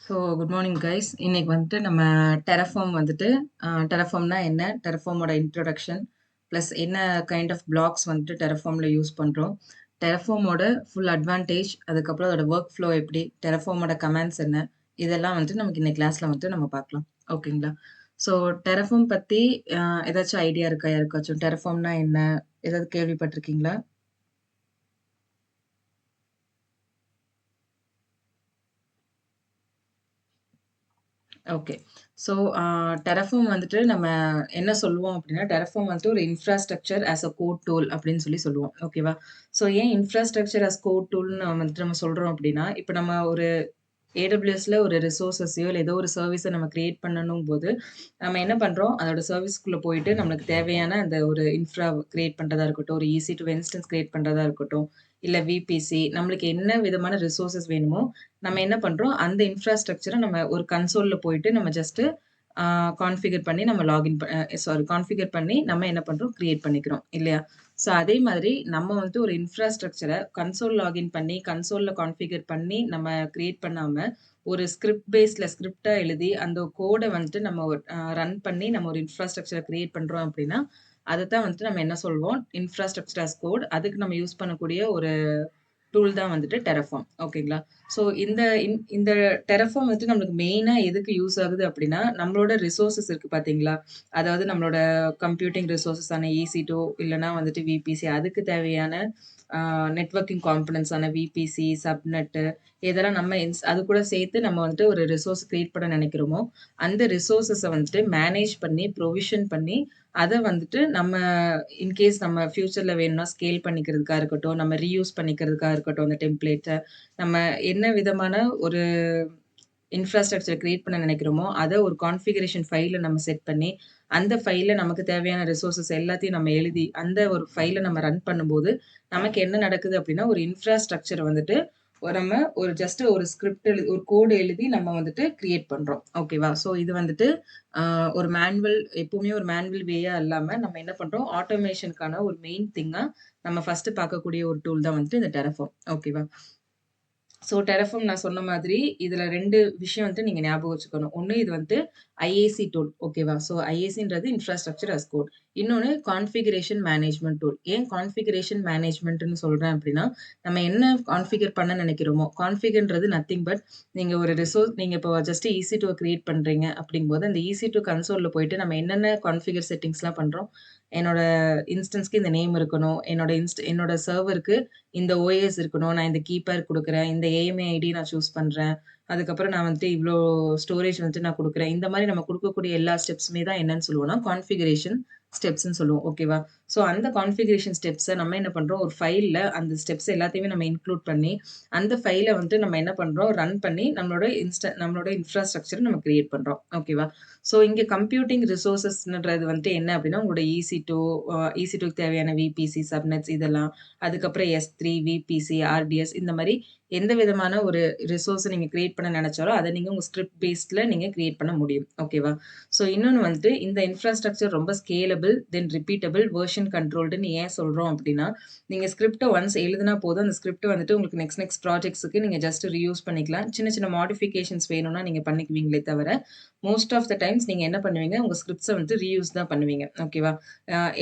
So good morning guys. இன்னைக்கு வந்துட்டு நம்ம டெரஃபார்ம் வந்துட்டு டெரஃபார்ம்னா என்ன, டெரஃபார்மோட இன்ட்ரோடக்ஷன் ப்ளஸ் என்ன கைண்ட் ஆஃப் பிளாக்ஸ் வந்துட்டு டெரஃபார்மில் யூஸ் பண்ணுறோம், டெரஃபார்மோட ஃபுல் அட்வான்டேஜ், அதுக்கப்புறம் அதோட ஒர்க் ஃப்ளோ எப்படி, டெரஃபார்மோட கமெண்ட்ஸ் என்ன, இதெல்லாம் வந்துட்டு நமக்கு இன்னைக்கு கிளாஸில் வந்துட்டு நம்ம பார்க்கலாம். ஓகேங்களா? ஸோ டெரஃபார்ம் பற்றி ஏதாச்சும் ஐடியா இருக்கா யாருக்காச்சும்? டெரஃபார்ம்னா என்ன, ஏதாவது கேள்விப்பட்டிருக்கீங்களா? ஓகே. ஸோ டெரஃபார்ம் வந்துட்டு நம்ம என்ன சொல்லுவோம் அப்படின்னா, டெரஃபார்ம் வந்துட்டு ஒரு infrastructure as a code tool அப்படின்னு சொல்லுவோம். ஓகேவா? ஸோ ஏன் இன்ஃப்ராஸ்ட்ரக்சர் ஆஸ் கோட் டூல்னு வந்துட்டு நம்ம சொல்றோம் அப்படின்னா, இப்ப நம்ம ஒரு ஏடபிள்யூஎஸ்ல ஒரு ரிசோர்ஸஸையோ இல்ல ஏதோ ஒரு சர்வீஸ நம்ம கிரியேட் பண்ணணும்போது, நம்ம என்ன பண்றோம், அதோட சர்வீஸ்க்குள்ள போயிட்டு நம்மளுக்கு தேவையான அந்த ஒரு இன்ஃப்ரா கிரியேட் பண்றதா இருக்கட்டும், ஒரு ஈஸி டூ இன்ஸ்டன்ஸ் கிரியேட் பண்றதா இருக்கட்டும், இல்ல விபிசி நம்மளுக்கு என்ன விதமான ரிசோர்ஸஸ் வேணுமோ, நம்ம என்ன பண்றோம், அந்த இன்ஃப்ராஸ்ட்ரக்சர நம்ம ஒரு கன்சோல்ல போயிட்டு நம்ம ஜஸ்ட் கான்ஃபிகர் பண்ணி நம்ம லாகின் கான்ஃபிகர் பண்ணி நம்ம என்ன பண்றோம், கிரியேட் பண்ணிக்கிறோம் இல்லையா? ஸோ அதே மாதிரி நம்ம வந்துட்டு ஒரு இன்ஃப்ராஸ்ட்ரக்சர கன்சோல் லாகின் பண்ணி, கன்சோல்ல கான்ஃபிகர் பண்ணி நம்ம கிரியேட் பண்ணாம, ஒரு ஸ்கிரிப்ட்டா எழுதி, அந்த கோட வந்துட்டு நம்ம ரன் பண்ணி நம்ம ஒரு இன்ஃப்ராஸ்ட்ரக்சர கிரியேட் பண்றோம் அப்படின்னா, அதத்தான் வந்துட்டு நம்ம என்ன சொல்வோம், இன்ஃப்ராஸ்ட்ரக்சர் ஆஸ் கோட். அதுக்கு நம்ம யூஸ் பண்ணக்கூடிய ஒரு டூல் தான் வந்துட்டு டெரஃபார்ம். ஓகேங்களா? ஸோ இந்த டெரஃபார்ம் வந்துட்டு நம்மளுக்கு மெயினா எதுக்கு யூஸ் ஆகுது அப்படின்னா, நம்மளோட ரிசோர்ஸஸ் இருக்கு பார்த்தீங்களா? அதாவது நம்மளோட கம்ப்யூட்டிங் ரிசோர்ஸஸ் ஆன EC2 இல்லன்னா வந்துட்டு VPC அதுக்கு தேவையான நெட்வொர்க்கிங் காம்போனன்ட்ஸ் ஆன VPC, சப்நெட்டு எதெல்லாம் நம்ம அது கூட சேர்த்து நம்ம வந்துட்டு ஒரு ரிசோர்ஸ் கிரியேட் பண்ண நினைக்கிறோமோ, அந்த ரிசோர்ஸஸ வந்துட்டு மேனேஜ் பண்ணி, ப்ரொவிஷன் பண்ணி, அத வந்துட்டு நம்ம இன்கேஸ் நம்ம ஃபியூச்சர்ல வேணும்னா ஸ்கேல் பண்ணிக்கிறதுக்கா இருக்கட்டும், நம்ம ரீயூஸ் பண்ணிக்கிறதுக்கா இருக்கட்டும் அந்த டெம்ப்ளேட்ட, நம்ம என்ன விதமான ஒரு இன்ஃப்ராஸ்ட்ரக்சர் கிரியேட் பண்ண நினைக்கிறோமோ, அத ஒரு கான்ஃபிகரேஷன் ஃபைல்ல நம்ம செட் பண்ணி, அந்த ஃபைல்ல நமக்கு தேவையான ரிசோர்ஸஸ் எல்லாத்தையும் நம்ம எழுதி, அந்த ஒரு ஃபைல்ல நம்ம ரன் பண்ணும்போது, நமக்கு என்ன நடக்குது அப்டின்னா, ஒரு இன்ஃப்ராஸ்ட்ரக்சர் வந்துட்டு நம்ம ஒரு ஜஸ்ட் ஒரு ஒரு கோட் எழுதி நம்ம வந்துட்டு கிரியேட் பண்றோம். ஓகேவா? ஸோ இது வந்துட்டு ஒரு எப்பவுமே ஒரு மேனுவல் வேயா இல்லாம நம்ம என்ன பண்றோம், ஆட்டோமேஷனுக்கான ஒரு மெயின் திங்கா நம்ம ஃபர்ஸ்ட் பார்க்கக்கூடிய ஒரு டூல் தான் வந்துட்டு இந்த டெரஃபார்ம். ஓகேவா? ஸோ டெரஃபார்ம் நான் சொன்ன மாதிரி, இதுல 2 விஷயம் வந்துட்டு நீங்க ஞாபகம் வச்சுக்கணும். ஒண்ணு இது வந்துட்டு ஐஏசி டூல். ஓகேவா? ஸோ ஐஏசின்றது இன்ஃப்ராஸ்ட்ரக்சர் அஸ் கோட். இன்னொன்னு கான்ஃபிகரேஷன் மேனேஜ்மென்ட் டூல். ஏன் கான்ஃபிகரேஷன் மேனேஜ்மென்ட்ன்னு சொல்றேன் அப்டின்னா, நம்ம என்ன கான்ஃபிகர் பண்ண நெனைக்கிறோமோ, கான்ஃபிகர்ன்றது நத்திங் பட் நீங்க இப்போ ஜஸ்ட் EC2 கிரியேட் பண்றீங்க அப்டிங்கும்போது, அந்த EC2 கன்சோல்ல போயிட்டு நம்ம என்னென்ன கான்ஃபிகர் செட்டிங்ஸ்லாம் பண்றோம், என்னோட இன்ஸ்டன்ஸ்க்கு இந்த நேம் இருக்கணும். என்னோட சர்வருக்கு இந்த ஓஎஸ் இருக்கணும். நான் இந்த கீ பேர் குடுக்குறேன். இந்த ஏஎம்ஏ ஐடி நான் சூஸ் பண்றேன். அதுக்கப்புறம் நான் வந்துட்டு இவ்ளோ ஸ்டோரேஜ் வந்துட்டு நான் குடுக்குறேன். இந்த மாரி நம்ம குடுக்கக்கூடிய எல்லா ஸ்டெப்ஸுமே தான் என்னன்னு சொல்லுவோம்னா, கான்ஃபிகரேஷன் ஸ்டெப்ஸ்ன்னு சொல்லுவோம். ஓகேவா? ஸோ அந்த கான்ஃபிகரேஷன் ஸ்டெப்ஸ நம்ம என்ன பண்றோம், ஒரு ஃபைல்ல அந்த ஸ்டெப்ஸ் எல்லாத்தையுமே நம்ம இன்க்ளூட் பண்ணி, அந்த ஃபைல வந்துட்டு நம்ம என்ன பண்றோம், ரன் பண்ணி நம்மளோட இன்ஃப்ராஸ்ட்ரக்சர நம்ம கிரியேட் பண்றோம். ஓகேவா? ஸோ இங்க கம்ப்யூட்டிங் ரிசோர்ஸஸ்ன்றது வந்துட்டு என்ன அப்டின்னா, உங்களோட EC2க்கு தேவையான VPC, சப்நெட்ஸ் இதெல்லாம். அதுக்கப்புறம் S3, VPC, RDS இந்த மாரி எந்த விதமான ஒரு ரிசோர்ஸ நீங்க கிரியேட் பண்ண நெனச்சாலும், அத நீங்க உங்க ஸ்கிரிப்ட் பேஸ்ட்ல நீங்க கிரியேட் பண்ண முடியும். ஓகேவா? ஸோ இன்னொன்னு வந்துட்டு இந்த இன்ஃப்ராஸ்ட்ரக்சர் ரொம்ப ஸ்கேலபிள், தென் ரிப்பீட்டபிள், வெர்ஷன் கண்ட்ரோல்டுன்னு ஏன் சொல்றோம் அப்டின்னா, நீங்க ஸ்கிரிப்ட்ட ஒன்ஸ் எழுதுனா போதும். அந்த ஸ்கிரிப்ட் வந்துட்டு உங்களுக்கு நெக்ஸ்ட் ப்ராஜெக்ட்ஸ்க்கு நீங்க ஜஸ்ட் ரீயூஸ் பண்ணிக்கலாம். சின்ன சின்ன மாடிஃபிகேஷன்ஸ் வேணும்னா நீங்க பண்ணிக்குவீங்களே தவிர, மோஸ்ட் ஆஃப் த டைம்ஸ் நீங்க என்ன பண்ணுவீங்க, உங்க ஸ்கிரிப்ட்ஸ வந்துட்டு ரீயூஸ் தான் பண்ணுவீங்க. ஓகேவா?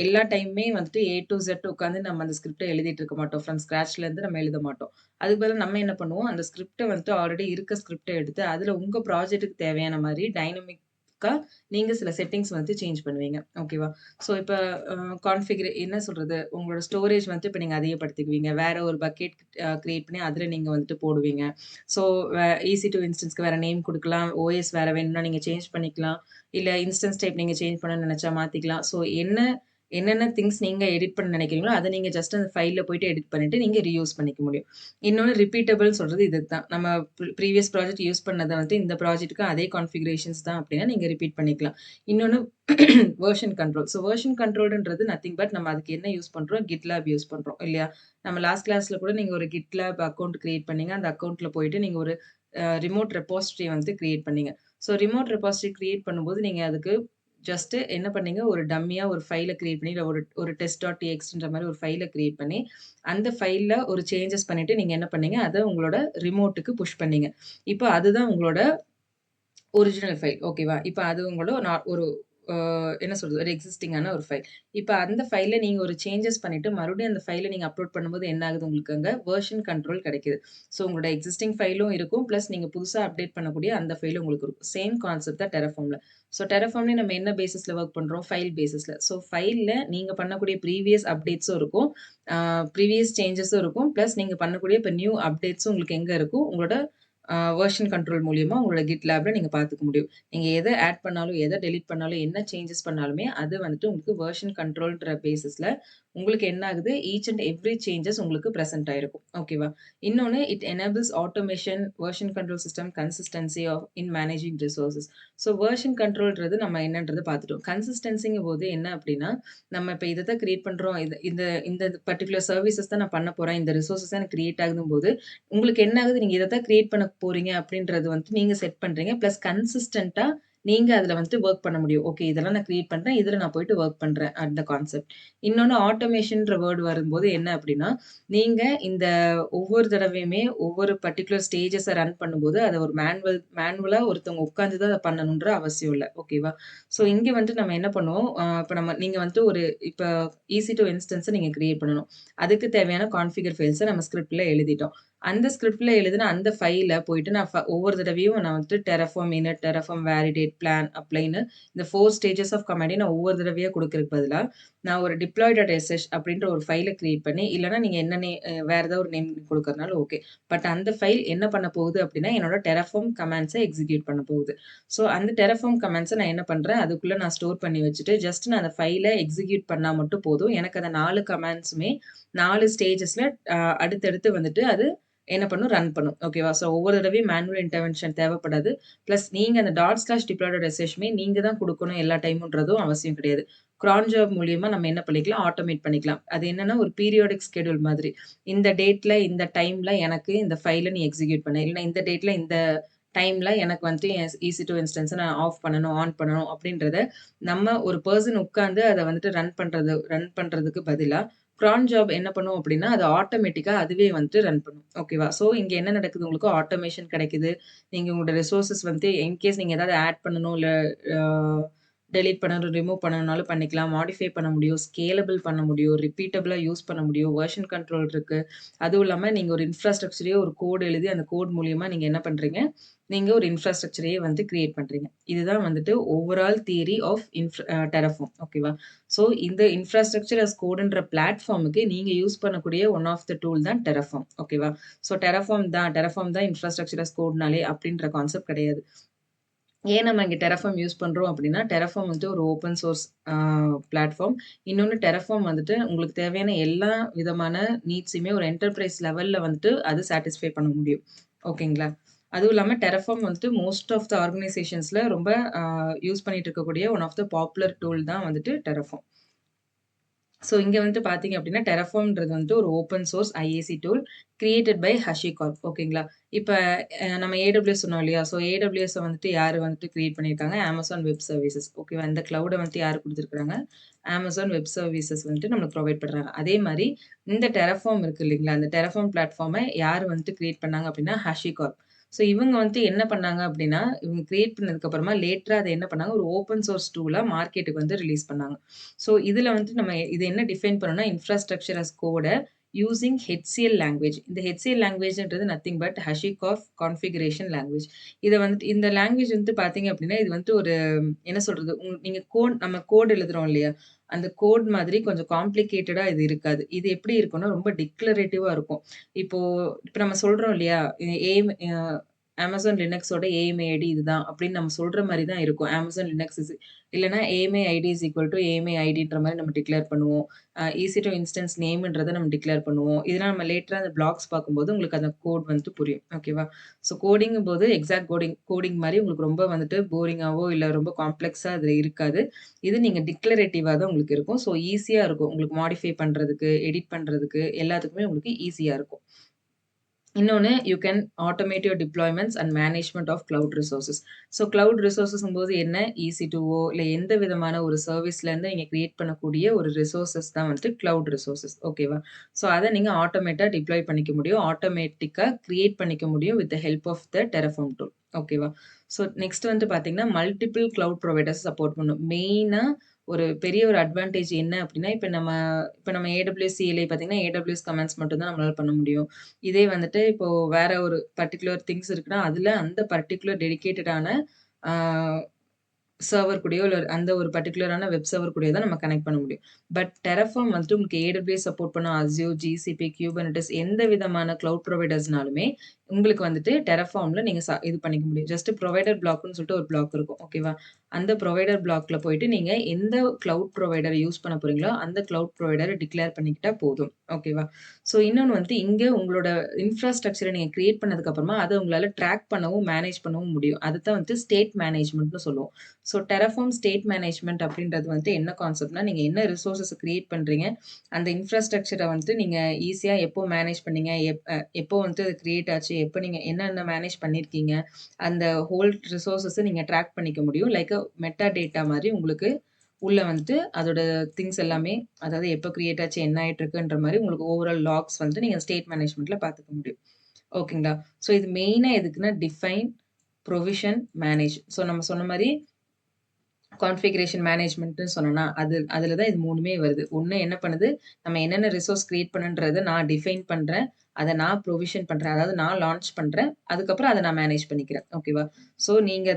எல்லா டைமுமே வந்துட்டு ஏ டூ இசட் உட்காந்து நம்ம அந்த ஸ்கிரிப்ட்ட எழுதிட்டு இருக்க மாட்டோம். ஃப்ரம் ஸ்க்ராட்ச்ல இருந்து நம்ம எழுத மாட்டோம். அதுக்கு பதிலா நம்ம என்ன பண்ணுவோம், அந்த ஸ்கிரிப்ட்ட வந்துட்டு ஆல்ரெடி இருக்க ஸ்கிரிப்ட்ட எடுத்து, அதுல உங்க ப்ராஜெக்ட்க்கு தேவையான மாரி டைனமிக்கா நீங்க சில செட்டிங்ஸ் வந்து சேஞ்ச் பண்ணுவீங்க. ஓகேவா? ஸோ இப்ப அ என்ன சொல்றது, உங்களோட ஸ்டோரேஜ் வந்துட்டு இப்ப நீங்க அதிகப்படுத்திக்குவீங்க. வேற ஒரு பக்கெட் கிரியேட் பண்ணி அதுல நீங்க வந்துட்டு போடுவீங்க. ஸோ EC2 இன்ஸ்டன்ஸ்க்கு வேற நேம் குடுக்கலாம். OS வேற வேணும்னா நீங்க சேஞ்ச் பண்ணிக்கலாம். இல்ல இன்ஸ்டன்ஸ் டைப் நீங்க சேஞ்ச் பண்ணணும்னு நெனச்சா மாத்திக்கலாம். ஸோ என்னென்ன திங்ஸ் நீங்க எடிட் பண்ண நெனைக்கிறீங்களோ, அத நீங்க ஜஸ்ட் அந்த ஃபைல்ல போயிட்டு எடிட் பண்ணிட்டு நீங்க ரீயூஸ் பண்ணிக்க முடியும். இன்னொன்னு ரிப்பீட்டபிள் சொல்றது இதுதான். நம்ம ப்ரீவியஸ் ப்ராஜெக்ட் யூஸ் பண்ணத வந்து இந்த ப்ராஜெக்ட்க்கு அதே கான்ஃபிகரேஷன்ஸ் தான் அப்டின்னா நீங்க ரிப்பீட் பண்ணிக்கலாம். இன்னொன்னு வெர்ஷன் கண்ட்ரோல். ஸோ வெர்ஷன் கண்ட்ரோல்ன்றது நத்திங் பட் நம்ம அதுக்கு என்ன யூஸ் பண்றோம், GitLab யூஸ் பண்றோம் இல்லையா? நம்ம லாஸ்ட் கிளாஸ்ல கூட நீங்க ஒரு GitLab அக்கவுண்ட் கிரியேட் பண்ணீங்க. அந்த அக்கவுண்ட்ல போயிட்டு நீங்க ஒரு ரிமோட் ரெபாசிட்டரி வந்து கிரியேட் பண்ணீங்க. ஸோ ரிமோட் ரெபாசிட்டரி கிரியேட் பண்ணும்போது நீங்க அதுக்கு ஜஸ்ட் என்ன பண்ணீங்க, ஒரு டம்மியா ஒரு ஃபைல கிரியேட் பண்ணி, இல்ல ஒரு ஒரு test.txtன்ற மாரி ஒரு ஃபைல கிரியேட் பண்ணி, அந்த ஃபைல்ல ஒரு சேஞ்சஸ் பண்ணிட்டு நீங்க என்ன பண்ணீங்க, அத உங்களோட ரிமோட்டுக்கு புஷ் பண்ணீங்க. இப்ப அதுதான் உங்களோட ஒரிஜினல் ஃபைல் ஓகேவா? இப்ப அது உங்களோட ஒரு அ என்ன சொல்றது? ஒரு எக்ஸிஸ்டிங்கான ஒரு ஃபைல். இப்ப அந்த ஃபைல்ல நீங்க ஒரு சேஞ்சஸ் பண்ணிட்டு, மறுபடியும் அந்த ஃபைல நீங்க அப்லோட் பண்ணும்போது என்ன ஆகுது உங்களுக்கு அங்க வெர்ஷன் கண்ட்ரோல் கிடைக்குது. ஸோ உங்களோட எக்ஸிஸ்டிங் ஃபைலும் இருக்கும். பிளஸ் நீங்க புதுசா அப்டேட் பண்ணக்கூடிய அந்த ஃபைலும் உங்களுக்கு இருக்கும். சேம் கான்செப்ட் தான் Terraformல. ஸோ Terraformலயும் நம்ம என்ன பேசிஸ்ல வொர்க் பண்றோம்? ஃபைல் பேசிஸ்ல. ஸோ ஃபைல்ல நீங்க பண்ணக்கூடிய ப்ரீவியஸ் அப்டேட்ஸும் இருக்கும். அ ப்ரீவியஸ் சேஞ்சஸும் இருக்கும். பிளஸ் நீங்க பண்ணக்கூடிய இப்ப நியூ அப்டேட்ஸும் உங்களுக்கு எங்க இருக்கும்? உங்களோட வெர்ஷன் கண்ட்ரோல் மூலியமா உங்களோட GitLabல நீங்க பார்த்துக்க முடியும். நீங்க எத ஆட் பண்ணாலும், எத டெலீட் பண்ணாலும், என்ன சேஞ்சஸ் பண்ணாலுமே, அது வந்துட்டு உங்களுக்கு வெர்ஷன் கண்ட்ரோல்ன்ற பேசிஸ்ல உங்களுக்கு என்ன ஆகுது? ஈச் அண்ட் எவ்ரி சேஞ்சஸ் உங்களுக்கு பிரசன்ட் ஆயிருக்கும். ஓகேவா? இன்னொன்னு it enables automation, version control system, consistency in managing resources. So version கண்ட்ரோல்ன்றது நம்ம என்னன்றத பார்த்துட்டோம். கன்சிஸ்டன்சிங்கும்போது என்ன அப்டின்னா, நம்ம இப்ப இத தான் கிரியேட் பண்றோம். இந்த இந்த பர்ட்டிகுலர் சர்விஸஸ் தான் நான் பண்ண போறேன். இந்த ரிசோர்ஸஸ் தான் எனக்கு கிரியேட் ஆகுதும்போது, உங்களுக்கு என்ன ஆகுது? நீங்க இத தான் கிரியேட் பண்ண போறீங்க அப்படின்றது வந்துட்டு நீங்க செட் பண்றீங்க. பிளஸ் கன்சிஸ்டன்ட்டா நீங்க அதுல வந்துட்டு வொர்க் பண்ண முடியும். ஓகே இதெல்லாம் நான் கிரியேட் பண்றேன். இதுல நான் போயிட்டு வொர்க் பண்றேன். அந்த கான்செப்ட். இன்னொன்னு ஆட்டோமேஷன்ற வேர்ட் வரும்போது என்ன அப்படின்னா, நீங்க இந்த ஒவ்வொரு தடவையுமே ஒவ்வொரு பர்ட்டிகுலர் ஸ்டேஜஸ ரன் பண்ணும்போது, அத ஒரு மேனுவலா ஒருத்தவங்க உட்கார்ந்து தான் அத பண்ணணுன்ற அவசியம் இல்ல. ஓகேவா? ஸோ இங்க வந்துட்டு நம்ம என்ன பண்ணுவோம், இப்ப நீங்க வந்துட்டு இப்ப EC2 இன்ஸ்டன்ஸ நீங்க கிரியேட் பண்ணணும். அதுக்கு தேவையான கான்ஃபிகர் ஃபைல்ஸ நம்ம ஸ்கிரிப்ட்ல எழுதிட்டோம். அந்த ஸ்கிரிப்ட்ல எழுதின அந்த ஃபைல போயிட்டு நான் ஒவ்வொரு தடவையும் நான் வந்துட்டு Terraform init, Terraform validate, plan, applyன்னு இந்த 4 ஸ்டேஜஸ் ஆஃப் கமாண்டையும் நான் ஒவ்வொரு தடவையா குடுக்கறதுக்கு பதிலா, நான் ஒரு deploy.sh அப்படின்ற ஒரு ஃபைல கிரியேட் பண்ணி, இல்லன்னா நீங்க என்ன வேற ஏதாவது ஒரு நேம் குடுக்கறதுனாலும் ஓகே. பட் அந்த ஃபைல் என்ன பண்ண போகுது அப்படின்னா, என்னோட Terraform கமாண்ட்ஸ எக்ஸிக்யூட் பண்ண போகுது. ஸோ அந்த Terraform கமாண்ட்ஸ நான் என்ன பண்றேன், அதுக்குள்ள நான் ஸ்டோர் பண்ணி வச்சுட்டு, ஜஸ்ட் நான் அந்த ஃபைல எக்ஸிக்யூட் பண்ணா மட்டும் போதும். எனக்கு அந்த 4 கமாண்ட்ஸுமே 4 ஸ்டேஜஸ்ல அடுத்தடுத்து வந்துட்டு அது என்ன பண்ணும்? ரன் பண்ணும். ஓகேவா? ஸோ ஒவ்வொரு தடவையும் மேனுவல் இன்டர்வென்ஷன் தேவைப்படாது. பிளஸ் நீங்க அந்த /deploy.shமே நீங்க தான் குடுக்கணும் எல்லா டைமுன்றதும் அவசியம் கிடையாது. cron ஜாப் மூலியமா நம்ம என்ன பண்ணிக்கலாம்? ஆட்டோமேட் பண்ணிக்கலாம். அது என்னன்னா ஒரு பீரியாடிக் ஸ்கெட்யூல் மாதிரி. இந்த டேட்ல, இந்த டைம்ல எனக்கு இந்த ஃபைல நீ எக்ஸிக்யூட் பண்ணு. இல்லன்னா இந்த டேட்ல இந்த டைம்ல எனக்கு வந்துட்டு என் EC2 இன்ஸ்டன்ஸ நான் ஆஃப் பண்ணணும், ஆன் பண்ணணும் அப்படின்றத நம்ம ஒரு பெர்சன் உட்கார்ந்து அத வந்துட்டு ரன் பண்றதுக்கு பதிலா க்ரான் ஜாப் என்ன பண்ணும் அப்டின்னா, அது ஆட்டோமேட்டிக்கா அதுவே வந்துட்டு ரன் பண்ணும். ஓகேவா? ஸோ இங்க என்ன நடக்குது உங்களுக்கு ஆட்டோமேஷன் கிடைக்குது. நீங்க உங்களோட ரிசோர்ஸஸ் வந்து இன்கேஸ் நீங்க ஏதாவது ஆட் பண்ணணும், இல்ல அ டெலீட் பண்ணணும், ரிமூவ் பண்ணணும்னாலும் பண்ணிக்கலாம். மாடிஃபை பண்ண முடியும். ஸ்கேலபிள் பண்ண முடியும். ரிப்பீட்டபிளா யூஸ் பண்ண முடியும். வெர்ஷன் கண்ட்ரோல் இருக்கு. அதுவும் இல்லாம நீங்க ஒரு இன்ஃப்ராஸ்ட்ரக்சரயே ஒரு கோட் எழுதி அந்த கோட் மூலியமா நீங்க என்ன பண்றீங்க? நீங்க ஒரு இன்ஃப்ராஸ்ட்ரக்சரயே வந்து கிரியேட் பண்றீங்க. இதுதான் வந்துட்டு ஓவரால் தியரி ஆஃப் Terraform. ஓகேவா? ஸோ இந்த இன்ஃப்ராஸ்ட்ரக்சர் அஸ் கோடுன்ற பிளாட்ஃபார்முக்கு நீங்க யூஸ் பண்ணக்கூடிய ஒன் ஆஃப் த டூல் தான் Terraform. ஓகேவா? ஸோ Terraform தான் இன்ஃப்ராஸ்ட்ரக்சர் அஸ் கோட்னாலே அப்டின்ற கான்செப்ட் கிடையாது. ஏன் நம்ம இங்க Terraform யூஸ் பண்றோம் அப்டின்னா, Terraform வந்துட்டு ஒரு ஓப்பன் சோர்ஸ் பிளாட்ஃபார்ம். இன்னொன்னு Terraform வந்துட்டு உங்களுக்கு தேவையான எல்லா விதமான நீட்ஸயுமே ஒரு என்டர்பிரைஸ் லெவல்ல வந்துட்டு அது சாட்டிஸ்ஃபை பண்ண முடியும். ஓகேங்களா? அதுவும் இல்லாம Terraform வந்துட்டு மோஸ்ட் ஆஃப் த ஆர்கனைசேஷன்ஸ்ல ரொம்ப அ யூஸ் பண்ணிட்டு இருக்கக்கூடிய one of the popular tool தான் வந்துட்டு Terraform. ஸோ இங்க வந்துட்டு பார்த்தீங்க அப்டின்னா, Terraformன்றது வந்துட்டு ஒரு open source IAC tool created by HashiCorp ஓகேங்களா? இப்ப நம்ம AWS சொன்னோம் இல்லையா? ஸோ AWSஅ வந்துட்டு யாரு வந்துட்டு கிரியேட் பண்ணியிருக்காங்க? Amazon வெப் சர்வீசஸ் ஓகேவா? இந்த கிளவுட வந்துட்டு யாரு குடுத்துருக்காங்க? Amazon வெப் சர்வீசஸ் வந்துட்டு நம்மளுக்கு ப்ரொவைட் பண்றாங்க. அதே மாரி இந்த Terraform இருக்கு இல்லைங்களா? இந்த Terraform பிளாட்ஃபார்ம யாரு வந்துட்டு கிரியேட் பண்ணாங்க அப்டின்னா, HashiCorp. ஸோ இவங்க வந்துட்டு என்ன பண்ணாங்க அப்டின்னா, இவங்க கிரியேட் பண்ணதுக்கு அப்புறமா லேட்டரா அத என்ன பண்ணாங்க, ஒரு ஓப்பன் சோர்ஸ் டூலா மார்க்கெட்டுக்கு வந்து ரிலீஸ் பண்ணாங்க. ஸோ இதுல வந்துட்டு நம்ம இது என்ன டிஃபைன் பண்ணோம்னா, இன்ஃப்ராஸ்ட்ரக்சர் அஸ் கோட யூசிங் HCL லாங்குவேஜ். இந்த HCL லாங்குவேஜ்ன்றது nothing but HashiCorp configuration language. இத வந்துட்டு இந்த லாங்குவேஜ் வந்துட்டு பார்த்தீங்க அப்டின்னா, இது வந்துட்டு ஒரு என்ன சொல்றது? நீங்க நம்ம கோட் எழுதுறோம் இல்லையா? அந்த கோட் மாதிரி கொஞ்சம் காம்ப்ளிகேட்டடா இது இருக்காது. இது எப்படி இருக்கும்னா, ரொம்ப டிக்ளரேட்டிவா இருக்கும். இப்போ இப்ப நம்ம சொல்றோம் இல்லையா? எய்ம் Amazon லினக்ஸோட ஏஎம்ஐடி இதுதான் அப்படின்னு நம்ம சொல்ற மாரி தான் இருக்கும். Amazon லினக்ஸ் இல்லன்னா ஏஎம்ஐடி இஸ் ஈக்குவல் டூ ஏஎம்ஐடின்ற மாரி நம்ம டிக்ளேர் பண்ணுவோம். EC2 இன்ஸ்டன்ஸ் நேம்ன்றத நம்ம டிக்ளேர் பண்ணுவோம். இதெல்லாம் நம்ம லேட்டரா அந்த பிளாக்ஸ் பார்க்கும்போது உங்களுக்கு அந்த கோட் வந்துட்டு புரியும். ஓகேவா? ஸோ கோடிங்கும்போது எக்ஸாக்ட் கோடிங் மாரி உங்களுக்கு ரொம்ப வந்துட்டு போரிங்காவோ, இல்ல ரொம்ப காம்ப்ளெக்ஸா அதுல இருக்காது. இது நீங்க டிக்ளரேட்டிவா தான் உங்களுக்கு இருக்கும். ஸோ ஈஸியா இருக்கும். உங்களுக்கு மாடிஃபை பண்றதுக்கு, எடிட் பண்றதுக்கு எல்லாத்துக்குமே உங்களுக்கு ஈஸியா இருக்கும். இன்னொன்னு you can automate your deployments and management of cloud resources. So cloud ரிசோர்ஸஸ்ங்கும்போது என்ன EC2ஓ இல்ல எந்த விதமான ஒரு சர்வீஸ்லேருந்து நீங்க கிரியேட் பண்ணக்கூடிய ஒரு ரிசோர்ஸஸ் தான் வந்துட்டு கிளவுட் ரிசோர்ஸஸ். ஓகேவா? ஸோ அத நீங்க ஆட்டோமேட்டா டிப்ளாய் பண்ணிக்க முடியும். ஆட்டோமேட்டிக்கா கிரியேட் பண்ணிக்க முடியும் with the help of the Terraform tool. ஓகேவா? ஸோ நெக்ஸ்ட் வந்து பார்த்தீங்கன்னா, மல்டிபிள் கிளவுட் புரொவைடர்ஸ் சப்போர்ட் பண்ணும். மெயினா ஒரு பெரிய ஒரு அட்வான்டேஜ் என்ன அப்டின்னா, இப்ப நம்ம AWS CLI பார்த்தீங்கன்னா, AWS கமாண்ட்ஸ் மட்டும் தான் நம்மளால பண்ண முடியும். இதே வந்துட்டு இப்போ வேற ஒரு பர்ட்டிகுலர் திங்ஸ் இருக்குன்னா, அதுல அந்த பர்ட்டிகுலர் டெடிகேட்டடான ஆ சர்வர் கூடயோ, இல்ல அந்த ஒரு பர்ட்டிகுலரான வெப் சர்வர் கூடயோ தான் நம்ம கனெக்ட் பண்ண முடியும். பட் Terraform வந்துட்டு உங்களுக்கு AWS சப்போர்ட் பண்ணும். Azure, GCP, Kubernetes எந்த விதமான கிளவுட் புரொவைடர்ஸ்னாலுமே உங்களுக்கு வந்துட்டு Terraformல நீங்க இது பண்ணிக்க முடியும். ஜஸ்ட் புரொவைடர் பிளாக்ன்னு சொல்லிட்டு ஒரு பிளாக் இருக்கும். ஓகேவா? அந்த புரொவைடர் பிளாக்ல போயிட்டு நீங்க எந்த கிளவுட் புரொவைடர் யூஸ் பண்ண போறீங்களோ, அந்த கிளவுட் புரொவைடர டிக்ளேர் பண்ணிக்கிட்டா போதும். ஓகேவா? ஸோ இன்னொன்னு வந்துட்டு இங்க உங்களோட இன்ஃப்ராஸ்ட்ரக்சர நீங்க கிரியேட் பண்ணதுக்கு அப்புறமா, அத உங்களால ட்ராக் பண்ணவும், மேனேஜ் பண்ணவும் முடியும். அதுதான் வந்துட்டு ஸ்டேட் மேனேஜ்மென்ட்ன்னு சொல்லுவோம். ஸோ Terraform ஸ்டேட் மேனேஜ்மென்ட் அப்படின்றது வந்துட்டு என்ன கான்செப்ட்னா, நீங்க என்ன ரிசோர்ஸஸ் கிரியேட் பண்றீங்க, அந்த இன்ஃப்ராஸ்ட்ரக்சர வந்துட்டு நீங்க ஈஸியா எப்போ மேனேஜ் பண்ணீங்க, எப்போ வந்துட்டு அது கிரியேட் ஆச்சு, எப்போ நீங்க என்னென்ன மேனேஜ் பண்ணியிருக்கீங்க, அந்த ஹோல் ரிசோர்ஸஸ நீங்க ட்ராக் பண்ணிக்க முடியும். லைக் மெட்டா டேட்டா மாரி உங்களுக்கு உள்ள வந்துட்டு அதோட திங்ஸ் எல்லாமே, அதாவது எப்போ கிரியேட் ஆச்சு, என்ன ஆயிட்டு இருக்குன்ற மாரி உங்களுக்கு ஓவரால் லாக்ஸ் வந்துட்டு நீங்க ஸ்டேட் மேனேஜ்மென்ட்ல பார்த்துக்க முடியும். ஓகேங்களா? ஸோ இது மெயினா எதுக்குன்னா, டிஃபைன், ப்ரொவிஷன், மேனேஜ். ஸோ நம்ம சொன்ன மாரி கான்ஃபிகரேஷன் மேனேஜ்மென்ட்ன்னு சொன்னேனா, அதுல தான் இது 3மே வருது. ஒண்ணு என்ன பண்ணுது, நம்ம என்னென்ன ரிசோர்ஸ் கிரியேட் பண்ணணுன்றத நான் டிஃபைன் பண்றேன். அத நான் ப்ரொவிஷன் பண்றேன். அதாவது நான் லான்ச் பண்றேன். அதுக்கப்புறம் அத நான் மேனேஜ் பண்ணிக்கிறேன். ஓகேவா? ஸோ நீங்க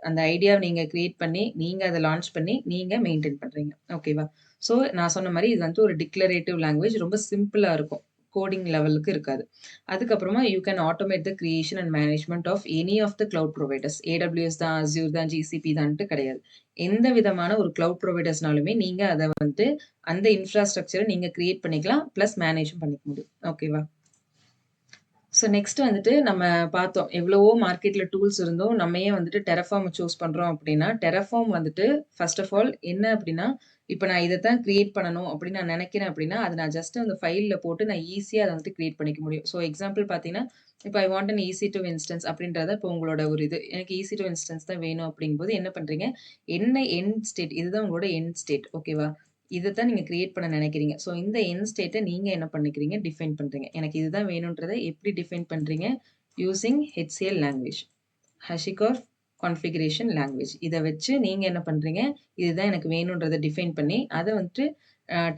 அந்த ஐடியாவ நீங்க கிரியேட் பண்ணி, நீங்க அத லான்ச் பண்ணி, நீங்க மெயின்டெயின் பண்றீங்க. ஓகேவா? ஸோ நான் சொன்ன மாரி இது வந்து ஒரு டிக்ளரேட்டிவ் லாங்குவேஜ். ரொம்ப சிம்பிளா இருக்கும். கோடிங் லெவலுக்கு இருக்காது. அதுக்கப்புறமா you can automate the creation and management of any of the cloud providers. AWS தான், Azure தான், GCP தான்ட்டு கிடையாது. எந்த விதமான ஒரு கிளவுட் புரொவைடர்ஸ்னாலுமே நீங்க அத வந்து அந்த இன்ஃப்ராஸ்ட்ரக்சர நீங்க கிரியேட் பண்ணிக்கலாம். பிளஸ் மேனேஜும் பண்ணிக்க முடியும். ஓகேவா? ஸோ நெக்ஸ்ட் வந்துட்டு நம்ம பார்த்தோம். எவ்வளவோ மார்க்கெட்ல டூல்ஸ் இருந்தும், நம்ம ஏன் வந்துட்டு Terraform சூஸ் பண்றோம் அப்டின்னா, Terraform வந்துட்டு ஃபர்ஸ்ட் ஆஃப் ஆல் என்ன அப்டின்னா, இப்ப நான் இத தான் கிரியேட் பண்ணணும் அப்டின்னு நான் நெனைக்கிறேன் அப்டின்னா, அத நான் ஜஸ்ட் அந்த ஃபைல்ல போட்டு நான் ஈஸியா அத வந்து கிரியேட் பண்ணிக்க முடியும். ஸோ எக்ஸாம்பிள் பார்த்தீங்கன்னா, இப்ப I want an EC2 instance அப்டின்றத இப்போ உங்களோட ஒரு இது. எனக்கு EC2 இன்ஸ்டன்ஸ் தான் வேணும் அப்டிங்கும்போது என்ன பண்றீங்க, என்ன எண்ட் ஸ்டேட் இதுதான் உங்களோட எண்ட் ஸ்டேட். ஓகேவா? இதத்தான் நீங்க கிரியேட் பண்ண நினைக்கிறீங்க. ஸோ இந்த எண்ட் ஸ்டேட்ட நீங்க என்ன பண்ணிக்கிறீங்க? டிஃபைன் பண்றீங்க. எனக்கு இதுதான் வேணும்ன்றத எப்படி டிஃபைன் பண்றீங்க? Using HCL language. HashiCorp configuration language. இத வச்சு நீங்க என்ன பண்றீங்க? இதுதான் எனக்கு வேணும்ன்றத டிஃபைன் பண்ணி, அத வந்துட்டு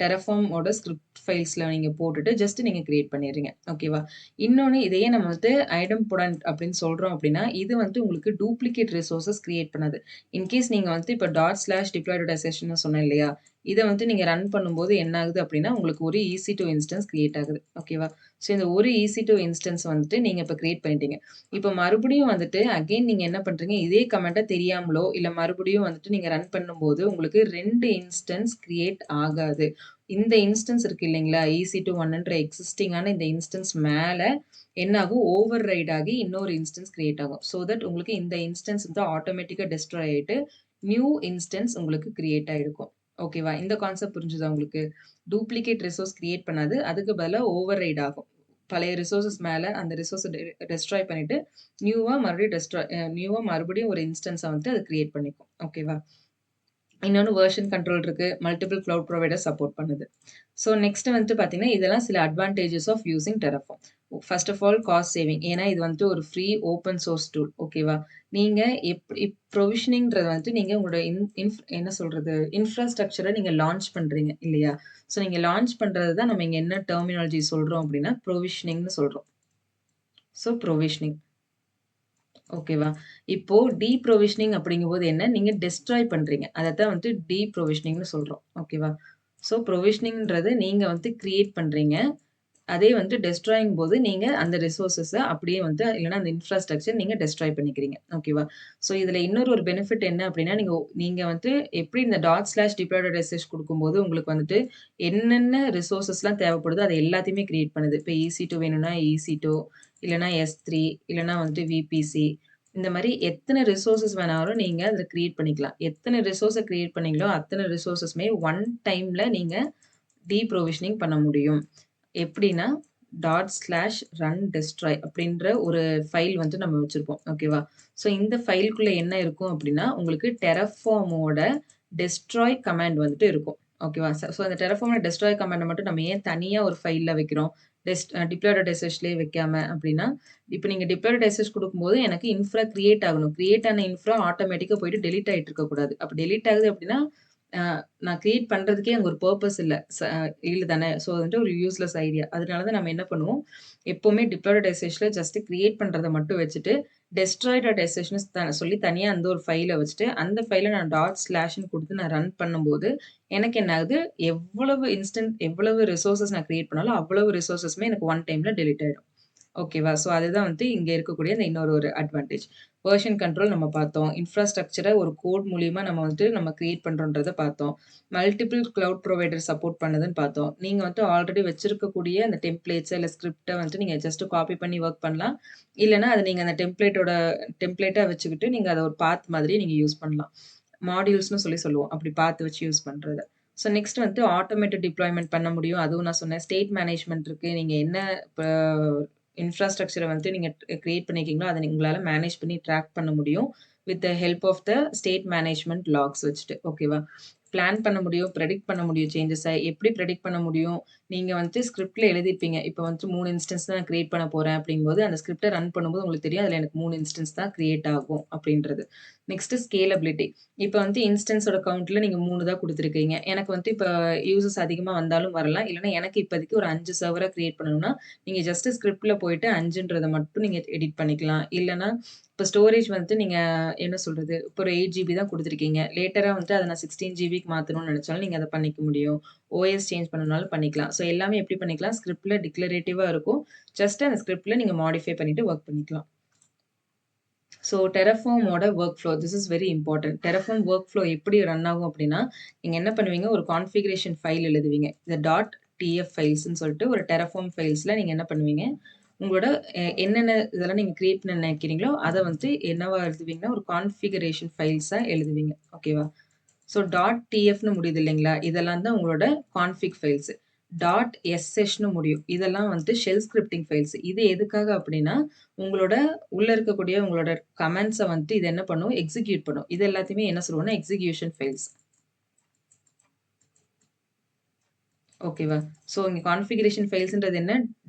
Terraformஓட ஸ்கிரிப்ட் ஃபைல்ஸ்ல நீங்க போட்டுட்டு ஜஸ்ட் நீங்க கிரியேட் பண்ணிடுறீங்க. ஓகேவா? இன்னொன்னு இதையே நம்ம வந்துட்டு ஐடெம்போடன்ட் அப்படின்னு சொல்றோம் அப்படின்னா, இது வந்துட்டு உங்களுக்கு டூப்ளிகேட் ரிசோர்ஸஸ் கிரியேட் பண்ணாது. இன்கேஸ் நீங்க வந்துட்டு இப்ப டாட்/டிப்ளாய்டோடைசேஷன்னு சொன்னேன் இல்லையா? இத வந்து நீங்க ரன் பண்ணும்போது என்ன ஆகுது அப்படின்னா, உங்களுக்கு ஒரு EC2 இன்ஸ்டன்ஸ் கிரியேட் ஆகுது. ஓகேவா? ஸோ இந்த ஒரு EC2 இன்ஸ்டன்ஸ் வந்துட்டு நீங்க இப்ப கிரியேட் பண்ணிட்டீங்க. இப்ப மறுபடியும் வந்துட்டு அகைன் நீங்க என்ன பண்றீங்க, இதே கமாண்ட தெரியாமலோ, இல்ல மறுபடியும் வந்துட்டு நீங்க ரன் பண்ணும்போது, உங்களுக்கு 2 இன்ஸ்டன்ஸ் கிரியேட் ஆகாது. இந்த இன்ஸ்டன்ஸ் இருக்கு இல்லைங்களா? EC2 1ன்ற எக்ஸிஸ்டிங்கான இந்த இன்ஸ்டன்ஸ் மேல என்ன ஆகும்? ஓவர் ரைட் ஆகி இன்னொரு இன்ஸ்டன்ஸ் கிரியேட் ஆகும். சோ தட் உங்களுக்கு இந்த இன்ஸ்டன்ஸ் வந்து ஆட்டோமேட்டிக்கா டெஸ்ட்ராய் ஆயிட்டு, நியூ இன்ஸ்டன்ஸ் உங்களுக்கு கிரியேட் ஆயிருக்கும். ஓகேவா? இந்த கான்செப்ட் புரிஞ்சுதா உங்களுக்கு? டூப்ளிகேட் ரிசோர்ஸ் கிரியேட் பண்ணாது. அதுக்கு பதிலா ஓவர் ரைட் ஆகும். பழைய ரிசோர்ஸஸ் மேல அந்த ரிசோர்ஸ டெஸ்ட்ராய் பண்ணிட்டு, நியூவா மறுபடியும் ஒரு இன்ஸ்டன்ஸ வந்து அது கிரியேட் பண்ணிக்கும். ஓகேவா? இன்னொன்னு வெர்ஷன் கண்ட்ரோல் இருக்கு. மல்டிபிள் கிளவுட் புரொவைடர் சப்போர்ட் பண்ணுது. ஸோ நெக்ஸ்ட் வந்துட்டு பார்த்தீங்கன்னா, இதெல்லாம் சில advantages of using Terraform. First of all cost saving. ஏன்னா இது வந்துட்டு ஒரு ஃப்ரீ ஓப்பன் சோர்ஸ் டூல். ஓகேவா? நீங்க ப்ரொவிஷனிங்கிறது வந்துட்டு நீங்க உங்களோட என்ன சொல்றது? இன்ஃப்ராஸ்ட்ரக்சர நீங்க லான்ச் பண்றீங்க இல்லையா? ஸோ நீங்க லான்ச் பண்றது தான் நம்ம இங்க என்ன டெர்மினாலஜி சொல்றோம் அப்படின்னா, ப்ரொவிஷனிங்ன்னு சொல்றோம். So provisioning. ஓகேவா? இப்போ டீப்ரொவிஷனிங் அப்படிங்கும்போது என்ன? நீங்க டெஸ்ட்ராய் பண்றீங்க. அதத்தான் வந்து டீப்ரொவிஷனிங்ன்னு சொல்றோம். ஓகேவா? ஸோ ப்ரொவிஷனிங்ன்றது நீங்க வந்து கிரியேட் பண்றீங்க. அதே வந்து டெஸ்ட்ராயிங் போது நீங்க அந்த ரிசோர்ஸஸ அப்படியே வந்து இல்லன்னா அந்த இன்ஃப்ராஸ்ட்ரக்சர் நீங்க டெஸ்ட்ராய் பண்ணிக்கிறீங்க. ஓகேவா? ஸோ இதுல இன்னொரு ஒரு பெனிஃபிட் என்ன அப்படின்னா, நீங்க வந்து எப்படி இந்த டாட்/டிப்ளாய்டோடைசேஷன் குடுக்கும்போது உங்களுக்கு வந்துட்டு என்னென்ன ரிசோர்ஸஸ்லாம் தேவைப்படுதோ அது எல்லாத்தையுமே கிரியேட் பண்ணுது. இப்ப EC2 வேணும்னா EC2 இல்லன்னா S3 இல்லன்னா வந்துட்டு VPC இந்த மாரி எத்தன ரிசோர்ஸஸ் வேணாலும் நீங்க அதுல கிரியேட் பண்ணிக்கலாம். எத்தன ரிசோர்ஸ கிரியேட் பண்ணீங்களோ, அத்தன ரிசோர்ஸஸ்மே ஒன் டைம்ல நீங்க டீப்ரொவிஷனிங் பண்ண முடியும். எப்படின்னா, run destroy அப்படின்ற ஒரு ஃபைல் வந்து நம்ம வச்சிருப்போம். ஓகேவா? ஸோ இந்த ஃபைல்குள்ள என்ன இருக்கும் அப்படின்னா, உங்களுக்கு Terraformஓட டெஸ்ட்ராய் கமாண்ட் வந்துட்டு இருக்கும். ஓகேவா? ஸோ அந்த Terraformோட டெஸ்ட்ராய் கமாண்ட மட்டும் நம்ம ஏன் தனியா ஒரு ஃபைல்ல வைக்கிறோம்? டிப்ளாய்ட் அட் எஸ்ஹெச்லயே வைக்காம அப்படின்னா, இப்ப நீங்க டிப்ளாய்ட் அட் எஸ்ஹெச் குடுக்கும்போது எனக்கு இன்ஃப்ரா கிரியேட் ஆகணும். கிரியேட் ஆன இன்ஃப்ரா ஆட்டோமேட்டிக்கா போயிட்டு டெலீட் ஆயிட்டு இருக்கக்கூடாது. அப்ப டெலீட் ஆகுது அப்படின்னா, அ நான் கிரியேட் பண்றதுக்கே அங்க ஒரு பர்ப்பஸ் இல்ல. இல்ல தானே! ஸோ வந்துட்டு ஒரு யூஸ்லெஸ் ஐடியா. அதனால தான் நம்ம என்ன பண்ணுவோம், எப்பவுமே டிப்ளாய்ட் அட் எஸ்ஹெச்ல ஜஸ்ட் கிரியேட் பண்றத மட்டும் வச்சுட்டு, டெஸ்ட்ராய்ட் அட் எஸ்ஹெச்ன்னு சொல்லி தனியா அந்த ஒரு ஃபைல வச்சுட்டு, அந்த ஃபைல நான் டாட் ஸ்லாஷ்ன்னு குடுத்து நான் ரன் பண்ணும்போது, எனக்கு என்ன ஆகுது, எவ்வளவு ரிசோர்ஸஸ் நான் கிரியேட் பண்ணாலும், அவ்வளவு ரிசோர்ஸஸுமே எனக்கு ஒன் டைம்ல டெலீட் ஆயிடும். ஓகேவா? ஸோ அதுதான் வந்து இங்க இருக்கக்கூடிய இந்த இன்னொரு ஒரு அட்வான்டேஜ். வெர்ஷன் கண்ட்ரோல் நம்ம பார்த்தோம். இன்ஃப்ராஸ்ட்ரக்சர ஒரு கோட் மூலியமா நம்ம கிரியேட் பண்றோன்றத பார்த்தோம். மல்டிபிள் கிளவுட் புரொவைடர் சப்போர்ட் பண்ணுதுன்னு பார்த்தோம். நீங்க வந்து ஆல்ரெடி வச்சிருக்கக்கூடிய அந்த டெம்ப்ளேட்ஸ் இல்ல ஸ்கிரிப்ட்ட வந்துட்டு நீங்க ஜஸ்ட் காப்பி பண்ணி வொர்க் பண்ணலாம். இல்லன்னா அத நீங்க அந்த டெம்ப்ளேட்டா வச்சுக்கிட்டு நீங்க அத ஒரு பாத் மாதிரி நீங்க யூஸ் பண்ணலாம். மாடியூல்ஸ்ன்னு சொல்லுவோம். அப்படி பாத்து வச்சு யூஸ் பண்றது. ஸோ நெக்ஸ்ட் வந்து ஆட்டோமேட்டட் டிப்ளாய்மென்ட் பண்ண முடியும். அதுவும் நான் சொன்னேன். ஸ்டேட் மேனேஜ்மென்ட் இருக்கு. நீங்க என்ன இப்ப இன்ஃப்ராஸ்ட்ரக்சர வந்து நீங்க கிரியேட் பண்ணியிருக்கீங்களோ, அத உங்களால மேனேஜ் பண்ணி ட்ராக் பண்ண முடியும். With the help of the state management locks வச்சுட்டு. ஓகேவா? பிளான் பண்ண முடியும். பிரெடிக்ட் பண்ண முடியும் சேஞ்சஸ. எப்படி பிரெடிக்ட் பண்ண முடியும்? நீங்க வந்து ஸ்கிரிப்ட்ல எழுதியிருப்பீங்க. இப்ப வந்து 3 இன்ஸ்டன்ஸ் தான் நான் கிரியேட் பண்ண போறேன் அப்படிங்கும்போது, அந்த ஸ்கிரிப்ட்ட ரன் பண்ணும்போது உங்களுக்கு தெரியும். அதுல எனக்கு 3 இன்ஸ்டன்ஸ் தான் கிரியேட் ஆகும் அப்படின்றது. Next scalability. இப்ப வந்து இன்ஸ்டன்ஸோட கவுண்ட்ல நீங்க 3 தான் குடுத்துருக்கீங்க. எனக்கு வந்து இப்ப யூசர்ஸ் அதிகமா வந்தாலும் வரலாம். இல்லன்னா எனக்கு இப்போதைக்கு ஒரு 5 சர்வரா கிரியேட் பண்ணணும்னா, நீங்க ஜஸ்ட் ஸ்கிரிப்ட்ல போயிட்டு 5ன்றத மட்டும் நீங்க எடிட் பண்ணிக்கலாம். இல்லன்னா, இப்ப ஸ்டோரேஜ் வந்துட்டு நீங்க என்ன சொல்றது? இப்போ ஒரு 8 ஜிபி தான் குடுத்துருக்கீங்க. லேட்டரா வந்துட்டு அத நான் 16 ஜிபிக்கு மாத்தணும்னு நெனச்சாலும் நீங்க அத பண்ணிக்க முடியும். ஓஎஸ் சேஞ்ச் பண்ணணும்னாலும் பண்ணிக்கலாம். ஸோ எல்லாமே எப்படி பண்ணிக்கலாம்? ஸ்கிரிப்ட்ல டிக்ளரேட்டிவா இருக்கும். ஜஸ்ட் அந்த ஸ்கிரிப்ட்ல நீங்க மாடிஃபை பண்ணிட்டு வொர்க் பண்ணிக்கலாம். ஸோ Terraformோட workflow. This is very important. Terraform workflow எப்படி ரன் ஆகும் அப்படின்னா, நீங்க என்ன பண்ணுவீங்க, ஒரு கான்ஃபிகரேஷன் ஃபைல் எழுதுவீங்க. இந்த .tf ஃபைல்ஸ்ன்னு சொல்லிட்டு ஒரு Terraform ஃபைல்ஸ்ல நீங்க என்ன பண்ணுவீங்க, உங்களோட என்னென்ன இதெல்லாம் நீங்க கிரியேட் பண்ண நினைக்கிறீங்களோ, அத வந்து என்னவா எழுதுவீங்கன்னா, ஒரு கான்ஃபிகரேஷன் ஃபைல்ஸா எழுதுவீங்க. ஓகேவா? ஸோ .tfன்னு முடியுது இல்லைங்களா? இதெல்லாம் தான் உங்களோட கான்ஃபிக் ஃபைல்ஸ். .shன்னு முடியும். இதெல்லாம் வந்துட்டு ஷெல் ஸ்கிரிப்டிங் ஃபைல்ஸ். இது எதுக்காக அப்படின்னா, உங்களோட உள்ள இருக்கக்கூடிய உங்களோட கமாண்ட்ஸ வந்துட்டு இது என்ன பண்ணும்? எக்ஸிக்யூட் பண்ணும். இது எல்லாத்தையுமே என்ன சொல்லுவோம்னா, எக்ஸிகியூஷன் ஃபைல்ஸ். ஓகேவா? ஸோ இங்க கான்ஃபிகரேஷன் ஃபைல்ஸ்ன்றது என்ன?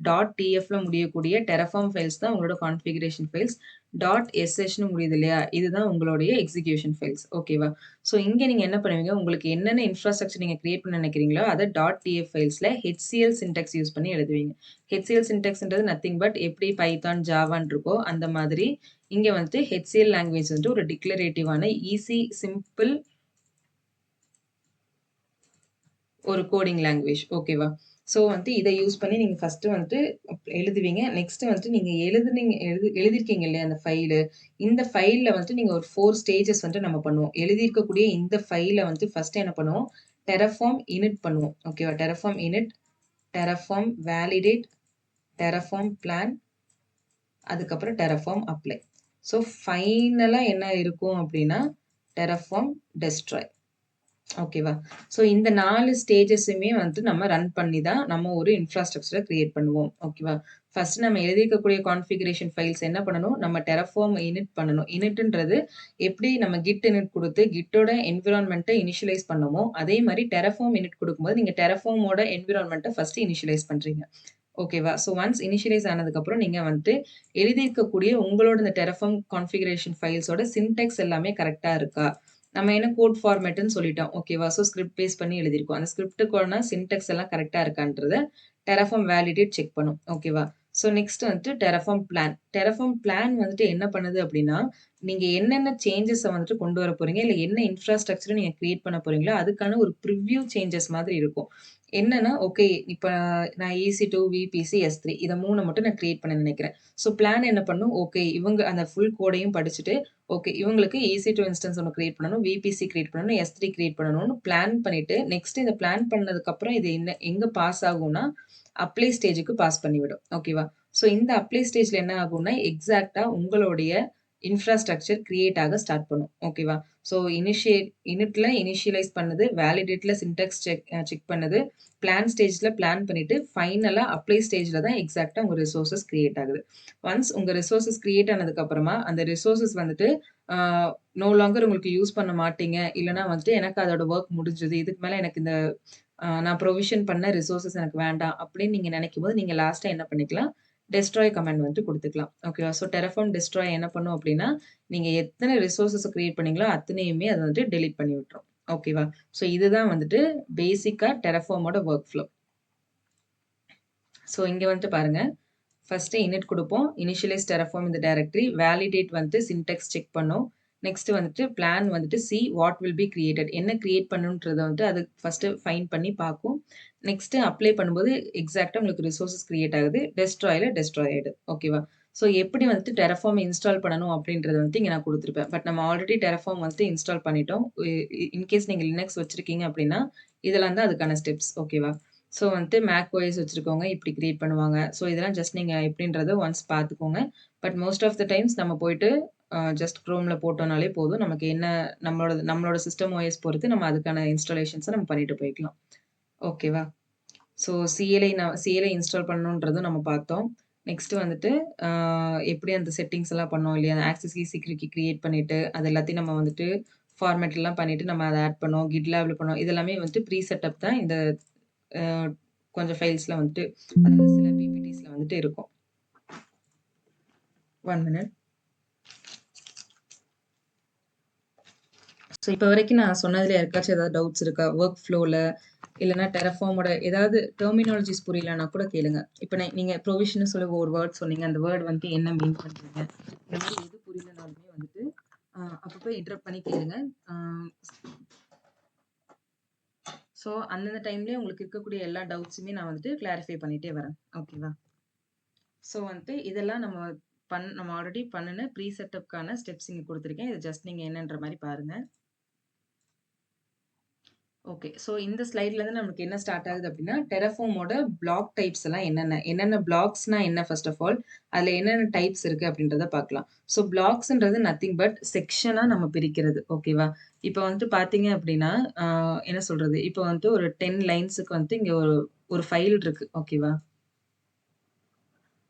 .tfல முடியக்கூடிய Terraform ஃபைல்ஸ் தான் உங்களோட கான்ஃபிகரேஷன் ஃபைல்ஸ். .shன்னு முடியுது இல்லையா? இதுதான் உங்களுடைய எக்ஸிகியூஷன் ஃபைல்ஸ். ஓகேவா? ஸோ இங்க நீங்க என்ன பண்ணுவீங்க, உங்களுக்கு என்னென்ன இன்ஃப்ராஸ்ட்ரக்சர் நீங்க கிரியேட் பண்ண நினைக்கிறீங்களோ, அத .tf ஃபைல்ஸ்ல ஹெச்சிஎல் சின்டாக்ஸ் யூஸ் பண்ணி எழுதுவீங்க. ஹெச்சிஎல் சின்டாக்ஸ்ன்றது நத்திங் பட் எப்படி பைத்தான், ஜாவான்னு இருக்கோ, அந்த மாதிரி இங்க வந்துட்டு ஹெச்சிஎல் லாங்குவேஜ் வந்துட்டு ஒரு டிக்ளரேட்டிவான ஈஸி, சிம்பிள் ஒரு கோடிங் லாங்குவேஜ். ஓகேவா? ஸோ வந்து இத யூஸ் பண்ணி நீங்க ஃபர்ஸ்ட்டு வந்துட்டு எழுதுவீங்க. நெக்ஸ்ட் வந்துட்டு நீங்க எழுதியிருக்கீங்க இல்லையா அந்த ஃபைலு. இந்த ஃபைல்ல வந்துட்டு நீங்க ஒரு 4 ஸ்டேஜஸ் வந்துட்டு நம்ம பண்ணுவோம். எழுதியிருக்கக்கூடிய இந்த ஃபைல வந்து ஃபர்ஸ்ட்டு என்ன பண்ணுவோம், Terraform init பண்ணுவோம். ஓகேவா? Terraform init, Terraform validate, Terraform plan, அதுக்கப்புறம் Terraform apply. ஸோ ஃபைனலா என்ன இருக்கும் அப்டின்னா, Terraform destroy. ஓகேவா? ஸோ இந்த 4 ஸ்டேஜஸுமே வந்து நம்ம ரன் பண்ணி தான் நம்ம ஒரு இன்ஃப்ராஸ்ட்ரக்சர கிரியேட் பண்ணுவோம். ஓகேவா? ஃபர்ஸ்ட் நம்ம எழுதியிருக்கக்கூடிய கான்ஃபிகரேஷன் ஃபைல்ஸ் என்ன பண்ணணும்? நம்ம Terraform init பண்ணணும். initன்றது எப்படி நம்ம git init குடுத்து கிட்டோட என்விரான்மென்ட்ட இனிஷியலைஸ் பண்ணோமோ, அதே மாரி Terraform init குடுக்கும்போது நீங்க Terraformோட என்விரான்மென்ட்ட ஃபர்ஸ்ட் இனிஷியலைஸ் பண்றீங்க. ஓகேவா? ஸோ ஒன்ஸ் இனிஷியலைஸ் ஆனதுக்கப்புறம் நீங்க வந்துட்டு எழுதியிருக்கக்கூடிய உங்களோட இந்த Terraform கான்ஃபிகரேஷன் ஃபைல்ஸோட சின்டாக்ஸ் எல்லாமே கரெக்ட்டா இருக்கா? நம்ம என்ன கோட் ஃபார்மேட்ன்னு சொல்லிட்டோம். ஓகேவா? ஸோ ஸ்கிரிப்ட் பேஸ் பண்ணி எழுதியிருக்கோம். அந்த ஸ்கிரிப்ட்டுக்கான சின்டாக்ஸ் எல்லாம் கரெக்ட்டா இருக்கான்றத Terraform வேலிடேட் செக் பண்ணும். ஓகேவா? ஸோ நெக்ஸ்ட் வந்துட்டு Terraform பிளான். Terraform பிளான் வந்துட்டு என்ன பண்ணுது அப்டின்னா, நீங்க என்னென்ன சேஞ்சஸ வந்துட்டு கொண்டு வர போறீங்க, இல்ல என்ன இன்ஃப்ராஸ்ட்ரக்சர நீங்க கிரியேட் பண்ண போறீங்களோ, அதுக்கான ஒரு ப்ரிவ்யூ சேஞ்சஸ் மாதிரி இருக்கும். என்னன்னா, ஓகே இப்ப நான் EC2, VPC, S3 இத 3 மட்டும் நான் கிரியேட் பண்ண நினைக்கிறேன். ஸோ பிளான் என்ன பண்ணும், ஓகே இவங்க அந்த ஃபுல் கோடையும் படிச்சுட்டு, ஓகே இவங்களுக்கு EC2 இன்ஸ்டன்ஸ் ஒண்ணு கிரியேட் பண்ணணும், VPC கிரியேட் பண்ணணும், S3 கிரியேட் பண்ணணும்னு பிளான் பண்ணிட்டு, நெக்ஸ்ட் இத பிளான் பண்ணதுக்கப்புறம் இது எங்க பாஸ் ஆகும்னா, அப்ளை ஸ்டேஜ்க்கு பாஸ் பண்ணிவிடும். ஓகேவா? ஸோ இந்த அப்ளை ஸ்டேஜ்ல என்ன ஆகும்னா, எக்ஸாக்ட்டா உங்களுடைய இன்ஃப்ராஸ்ட்ரக்சர் கிரியேட் ஆக ஸ்டார்ட் பண்ணும். ஓகேவா? ஸோ இனிட்ல இனிஷியலைஸ் பண்ணுது, வேலிடேட்ல சின்டாக்ஸ் செக் பண்ணுது, பிளான் ஸ்டேஜ்ல பிளான் பண்ணிட்டு, ஃபைனலா அப்ளை ஸ்டேஜ்ல தான் எக்ஸாக்ட்டா உங்க ரிசோர்ஸஸ் கிரியேட் ஆகுது. ஒன்ஸ் உங்க ரிசோர்ஸஸ் கிரியேட் ஆனதுக்கு அப்புறமா, அந்த ரிசோர்ஸஸ் வந்துட்டு ஆ நோ லாங்கர் உங்களுக்கு யூஸ் பண்ண மாட்டீங்க. இல்லன்னா வந்துட்டு எனக்கு அதோட வொர்க் முடிஞ்சது. இதுக்கு மேல எனக்கு இந்த நான் ப்ரொவிஷன் பண்ண ரிசோர்ஸஸ் எனக்கு வேண்டாம் அப்படின்னு நீங்க நினைக்கும்போது, நீங்க லாஸ்ட்டா என்ன பண்ணிக்கலாம், டெஸ்ட்ராய் கமாண்ட் வந்துட்டு குடுத்துக்கலாம். ஓகேவா? ஸோ Terraform டெஸ்ட்ராய் என்ன பண்ணும் அப்படின்னா, நீங்க எத்தன ரிசோர்ஸஸ கிரியேட் பண்ணீங்களோ, அத்தனையுமே அது வந்துட்டு டெலீட் பண்ணி விட்டுரும். ஓகேவா? ஸோ இதுதான் வந்துட்டு பேசிக்கா Terraformோட வொர்க் ஃப்ளோ. ஸோ இங்க வந்துட்டு பாருங்க. ஃபர்ஸ்ட்டு init குடுப்போம். இனிஷியலைஸ் Terraform இந்த டைரக்டரி. வேலிடேட் வந்துட்டு சின்டாக்ஸ் செக் பண்ணும். நெக்ஸ்ட் வந்துட்டு பிளான் வந்துட்டு see what will be created. என்ன கிரியேட் பண்ணணுன்றத வந்துட்டு அது ஃபர்ஸ்ட்டு ஃபைண்ட் பண்ணி பார்க்கும். நெக்ஸ்ட் அப்ளை பண்ணும்போது எக்ஸாக்ட்டா உங்களுக்கு ரிசோர்ஸஸ் கிரியேட் ஆகுது. டெஸ்ட்ராய்ல டெஸ்ட்ராய் ஆயிடுது. ஓகேவா? ஸோ எப்படி வந்துட்டு Terraform இன்ஸ்டால் பண்ணணும் அப்படின்றத வந்துட்டு இங்க நான் குடுத்துருப்பேன். பட் நம்ம ஆல்ரெடி Terraform வந்துட்டு இன்ஸ்டால் பண்ணிட்டோம். இன்கேஸ் நீங்க லினக்ஸ் வச்சிருக்கீங்க அப்படின்னா, இதெல்லாம் தான் அதுக்கான ஸ்டெப்ஸ். ஓகேவா? ஸோ வந்துட்டு மேக் ஓஎஸ் வச்சிருக்கவங்க இப்படி கிரியேட் பண்ணுவாங்க. ஸோ இதெல்லாம் ஜஸ்ட் நீங்க எப்படின்றத ஒன்ஸ் பார்த்துக்கோங்க. But most of the times நம்ம போயிட்டு ஜஸ்ட் குரோம்ல போட்டோம்னாலே போதும். நமக்கு என்ன நம்மளோட சிஸ்டம் ஓஎஸ் பொறுத்து நம்ம அதுக்கான இன்ஸ்டாலேஷன்ஸ நம்ம பண்ணிட்டு போய்க்கலாம். ஓகேவா? ஸோ சிஎல்ஐ இன்ஸ்டால் பண்ணணுன்றதும் நம்ம பார்த்தோம். நெக்ஸ்ட் வந்துட்டு எப்படி அந்த செட்டிங்ஸ் எல்லாம் பண்ணோம் இல்லையா? Access key, secret key create பண்ணிட்டு, அது எல்லாத்தையும் நம்ம வந்துட்டு ஃபார்மேட்லாம் பண்ணிட்டு நம்ம அத ஆட் பண்ணோம். கிட்லாப்ல பண்ணோம். இது எல்லாமே வந்துட்டு ப்ரீ செட்டப் தான் இந்த அ கொஞ்சம் ஃபைல்ஸ்ல வந்துட்டு அதாவது சில பிபிடிஸ்ல வந்துட்டு இருக்கும். 1 மினிட். ஸோ இப்ப வரைக்கும் நான் சொன்னதுல யாருக்காச்சும் ஏதாவது டவுட்ஸ் இருக்கா? வொர்க் ஃப்ளோல இல்லன்னா Terraformோட ஏதாவது டெர்மினாலஜிஸ் புரியலன்னா கூட கேளுங்க. இப்ப நீங்க ப்ரொவிஷன்னு சொல்லி ஒரு வேர்ட் சொன்னீங்க. அந்த வேர்ட் வந்துட்டு என்ன மீன் பண்றீங்க? இந்த மாதிரி எது புரியலனாலுமே வந்துட்டு அப்பப்போ இன்டரப்ட் பண்ணி கேளுங்க. ஸோ அந்தந்த டைம்லயே உங்களுக்கு இருக்கக்கூடிய எல்லா டவுட்ஸுமே நான் வந்துட்டு கிளாரிஃபை பண்ணிட்டே வரேன். ஓகேவா? ஸோ வந்துட்டு இதெல்லாம் நம்ம ஆல்ரெடி பண்ணுன ப்ரீ செட்டப்க்கான ஸ்டெப்ஸ் இங்க குடுத்துருக்கேன். இது ஜஸ்ட் நீங்க என்னன்ற மாரி பாருங்க. ஓகே. ஸோ இந்த ஸ்லைட்லேருந்து நமக்கு என்ன ஸ்டார்ட் ஆகுது அப்படின்னா, Terraformோட பிளாக் டைப்ஸ் எல்லாம் என்னென்ன? என்னென்ன பிளாக்ஸ்னா என்ன ஃபர்ஸ்ட் ஆஃப் ஆல்? அதுல என்னென்ன டைப்ஸ் இருக்கு அப்படின்றத பார்க்கலாம். ஸோ பிளாக்ஸ்ன்றது நத்திங் பட் செக்ஷனா நம்ம பிரிக்கிறது. ஓகேவா? இப்ப வந்துட்டு பார்த்தீங்க அப்படின்னா, அ என்ன சொல்றது? இப்ப வந்துட்டு ஒரு 10 லைன்ஸுக்கு வந்துட்டு இங்க ஒரு ஒரு ஃபைல் இருக்கு. ஓகேவா?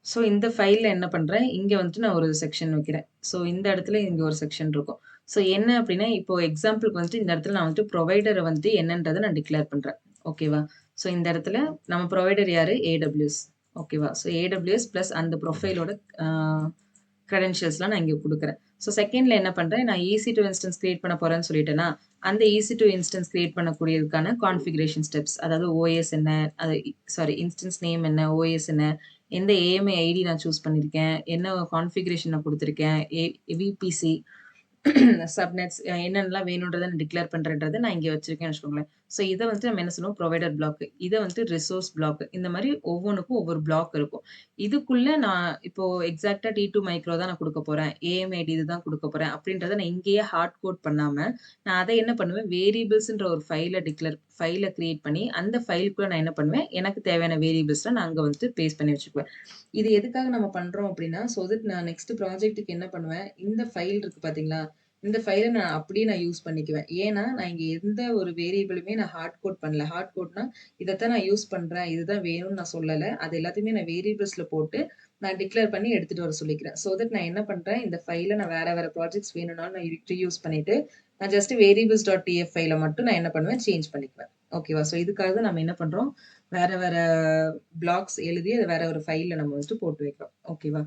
ஸோ இந்த ஃபைல்ல என்ன பண்றேன், இங்க வந்துட்டு நான் ஒரு செக்ஷன் வைக்கிறேன். ஸோ இந்த இடத்துல இங்க ஒரு செக்ஷன் இருக்கும். ஸோ என்ன அப்டின்னா, இப்போ எக்ஸாம்பிள்க்கு வந்துட்டு இந்த இடத்துல நான் வந்துட்டு புரொவைடர வந்துட்டு என்னன்றத நான் டிக்ளேர் பண்றேன். ஓகேவா? ஸோ இந்த இடத்துல நம்ம புரொவைடர் யாரு? AWS. ஓகேவா? ஸோ AWS பிளஸ் அந்த ப்ரொஃபைலோட அ கிரெடென்ஷியல்ஸ்லாம் நான் இங்க குடுக்குறேன். ஸோ செகண்ட்ல என்ன பண்றேன், நான் EC2 இன்ஸ்டன்ஸ் கிரியேட் பண்ண போறேன்னு சொல்லிட்டேனா, அந்த EC2 இன்ஸ்டன்ஸ் கிரியேட் பண்ணக்கூடியதுக்கான கான்ஃபிகரேஷன் ஸ்டெப்ஸ். அதாவது OS என்ன? அது சாரி இன்ஸ்டன்ஸ் நேம் என்ன? OS என்ன? எந்த AMI ஐடி நான் சூஸ் பண்ணியிருக்கேன். என்ன கான்ஃபிகரேஷன் நான் குடுத்துருக்கேன். VPC சப்நெட்ஸ் என்னென்னலாம் வேணுன்றத நான் டிக்ளேர் பண்றேன்றத நான் இங்க வச்சிருக்கேன்னு வச்சுக்கோங்களேன். ஸோ இத வந்துட்டு நம்ம என்ன சொல்லுவோம் புரொவைடர் பிளாக். இத வந்துட்டு ரிசோர்ஸ் பிளாக். இந்த மாரி ஒவ்வொன்னுக்கும் ஒவ்வொரு பிளாக் இருக்கும். இதுக்குள்ள நான் இப்போ எக்ஸாக்ட்டா T2 மைக்ரோ தான் நான் குடுக்க போறேன். AMID இதுதான் குடுக்க போறேன் அப்படின்றத நான் இங்கேயே ஹார்ட் கோட் பண்ணாம, நான் அத என்ன பண்ணுவேன் வேரியபிள்ஸ்ன்ற ஒரு ஃபைல கிரியேட் பண்ணி, அந்த ஃபைலுக்குள்ள நான் என்ன பண்ணுவேன், எனக்கு தேவையான வேரியபிள்ஸ்ல நான் அங்க வந்துட்டு பேஸ்ட் பண்ணி வச்சுக்குவேன். இது எதுக்காக நம்ம பண்றோம் அப்படின்னா, ஸோ தட் நான் நெக்ஸ்ட் ப்ராஜெக்ட்க்கு என்ன பண்ணுவேன், இந்த ஃபைல் இருக்கு பார்த்தீங்களா? இந்த ஃபைல நான் அப்படியே நான் யூஸ் பண்ணிக்குவேன். ஏன்னா, நான் இங்க எந்த ஒரு வேரியபிளுமே நான் ஹார்ட் கோட் பண்ணல. ஹார்ட் கோட்னா, இதத்தான் நான் யூஸ் பண்றேன். இதுதான் வேணும்னு நான் சொல்லல. அது எல்லாத்தையுமே நான் வேரியபிள்ஸ்ல போட்டு, நான் டிக்ளேர் பண்ணி எடுத்துட்டு வர சொல்லிக்கிறேன். ஸோ தட் நான் என்ன பண்றேன், இந்த ஃபைல நான் வேற வேற ப்ராஜெக்ட்ஸ் வேணும்னாலும் நான் ரீயூஸ் பண்ணிட்டு, நான் ஜஸ்ட் வேரியபிள்ஸ் டாட் டிஎஃப் ஃபைல மட்டும் நான் என்ன பண்ணுவேன், சேஞ்ச் பண்ணிக்குவேன். ஓகேவா? ஸோ இதுக்காக தான் நம்ம என்ன பண்றோம், வேற வேற பிளாக்ஸ் எழுதி அத வேற ஒரு ஃபைல்ல நம்ம வந்துட்டு போட்டு வைக்கிறோம். ஓகேவா?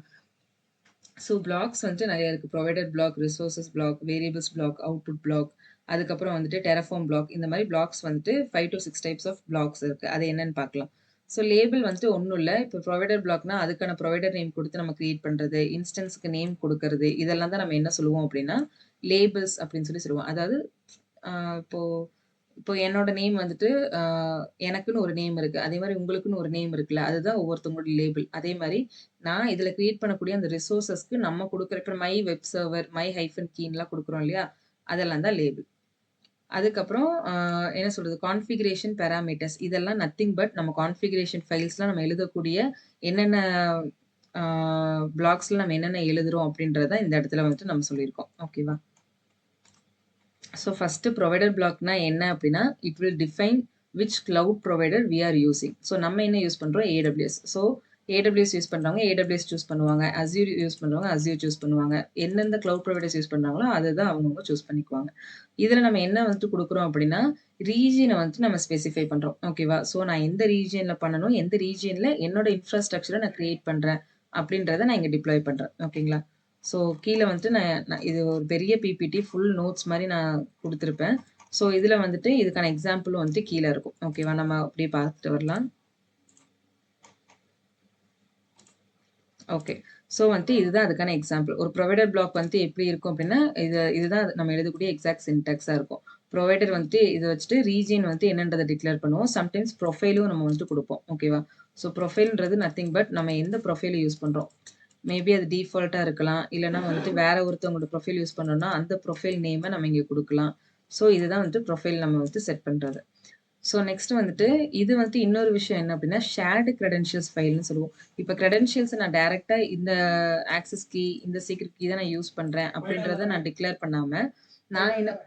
ஸோ பிளாக்ஸ் வந்துட்டு நெறைய இருக்கு. Provided block, resources block, variables block, output block, அதுக்கப்புறம் வந்துட்டு Terraform பிளாக். இந்த மாரி பிளாக்ஸ் வந்துட்டு 5 to 6 டைப்ஸ் ஆஃப் பிளாக்ஸ் இருக்கு. அது என்னன்னு பார்க்கலாம். ஸோ லேபிள் வந்துட்டு ஒண்ணும் இல்ல. இப்போ புரொவைடர் பிளாக்னா அதுக்கான புரொவைடர் நேம் குடுத்து நம்ம கிரியேட் பண்றது, இன்ஸ்டன்ஸ்க்கு நேம் குடுக்கறது, இதெல்லாம் தான் நம்ம என்ன சொல்லுவோம் அப்டின்னா, லேபிள்ஸ் அப்டின்னு சொல்லுவோம். அதாவது அ இப்போ இப்போ என்னோட நேம் வந்துட்டு அ எனக்குன்னு ஒரு நேம் இருக்கு. அதே மாரி உங்களுக்குன்னு ஒரு நேம் இருக்குல்ல. அதுதான் ஒவ்வொருத்தவங்களோட லேபிள். அதே மாரி நான் இதுல கிரியேட் பண்ணக்கூடிய அந்த ரிசோர்ஸஸ்க்கு நம்ம குடுக்குற இப்ப my web server, my hyphen கீன்லாம் குடுக்குறோம் இல்லையா? அதெல்லாம் தான் லேபிள். அதுக்கப்புறம் என்ன சொல்றது? கான்ஃபிகரேஷன் பாராமீட்டர்ஸ் இதெல்லாம் நத்திங் பட் நம்ம கான்ஃபிகரேஷன் ஃபைல்ஸ்லாம் நம்ம எழுதக்கூடிய என்னென்ன ஆ பிளாக்ஸ்ல நம்ம என்னென்ன எழுதுறோம் அப்படின்றத இந்த இடத்துல வந்துட்டு நம்ம சொல்லியிருக்கோம். ஓகேவா? ஸோ ஃபர்ஸ்ட்டு புரொவைடர் பிளாக்னா என்ன அப்படின்னா, it will define which cloud provider we are using. So நம்ம என்ன யூஸ் பண்றோம்? AWS. ஸோ AWS யூஸ் பண்றவங்க AWS சூஸ் பண்ணுவாங்க. Azure யூஸ் பண்றவங்க Azure சூஸ் பண்ணுவாங்க. எந்தெந்த கிளவுட் ப்ரொவைடர்ஸ் யூஸ் பண்றாங்களோ அதுதான் அவங்கவங்க சூஸ் பண்ணிக்குவாங்க. இதுல நம்ம என்ன வந்துட்டு குடுக்குறோம் அப்படின்னா, ரீஜியன வந்துட்டு நம்ம ஸ்பெசிஃபை பண்றோம். ஓகேவா? ஸோ நான் எந்த ரீஜியன்ல பண்ணணும், எந்த ரீஜியன்ல என்னோட இன்ஃப்ராஸ்ட்ரக்சர நான் கிரியேட் பண்றேன் அப்படின்றத நான் இங்க டிப்ளாய் பண்றேன். ஓகேங்களா? ஸோ கீழ வந்துட்டு நான் நான் இது ஒரு பெரிய பிபிடி ஃபுல் நோட்ஸ் மாரி நான் குடுத்திருப்பேன். ஸோ இதுல வந்துட்டு இதுக்கான எக்ஸாம்பிளும் வந்துட்டு கீழ இருக்கும். ஓகேவா? நம்ம அப்படியே பார்த்துட்டு வரலாம். ஓகே. ஸோ வந்துட்டு இதுதான் அதுக்கான எக்ஸாம்பிள். ஒரு ப்ரொவைடர் பிளாக் வந்துட்டு எப்படி இருக்கும் அப்படின்னா, இதுதான் நம்ம எழுதக்கூடிய எக்ஸாக்ட் சின்டாக்ஸா இருக்கும். ப்ரொவைடர் வந்துட்டு இத வச்சுட்டு ரீஜியன் வந்துட்டு என்னன்றத டிக்ளேர் பண்ணுவோம். சம்டைம்ஸ் ப்ரொஃபைலும் நம்ம வந்துட்டு குடுப்போம். ஓகேவா? ஸோ ப்ரொஃபைல்ன்றது நத்திங் பட் நம்ம எந்த ப்ரொஃபைல யூஸ் பண்றோம். மேபி அது டிஃபால்ட்டா இருக்கலாம். இல்லன்னா வந்துட்டு வேற ஒருத்தவங்களோட ப்ரொஃபைல் யூஸ் பண்ணோம்னா, அந்த ப்ரொஃபைல் நேம நம்ம இங்க குடுக்கலாம். ஸோ இதுதான் வந்துட்டு ப்ரொஃபைல் நம்ம வந்துட்டு செட் பண்றது. ஸோ நெக்ஸ்ட் வந்துட்டு இது வந்துட்டு இன்னொரு விஷயம் என்ன அப்படின்னா, ஷேர்டு கிரெடென்ஷியல்ஸ் ஃபைல்ன்னு சொல்லுவோம். இப்ப கிரெடென்ஷியல்ஸ நான் டைரக்ட்டா இந்த ஆக்சஸ் கீ, இந்த சீக்ரெட் கீ தான் நான் யூஸ் பண்றேன் அப்படின்றத நான் டிக்ளேர் பண்ணாம, நான் என்ன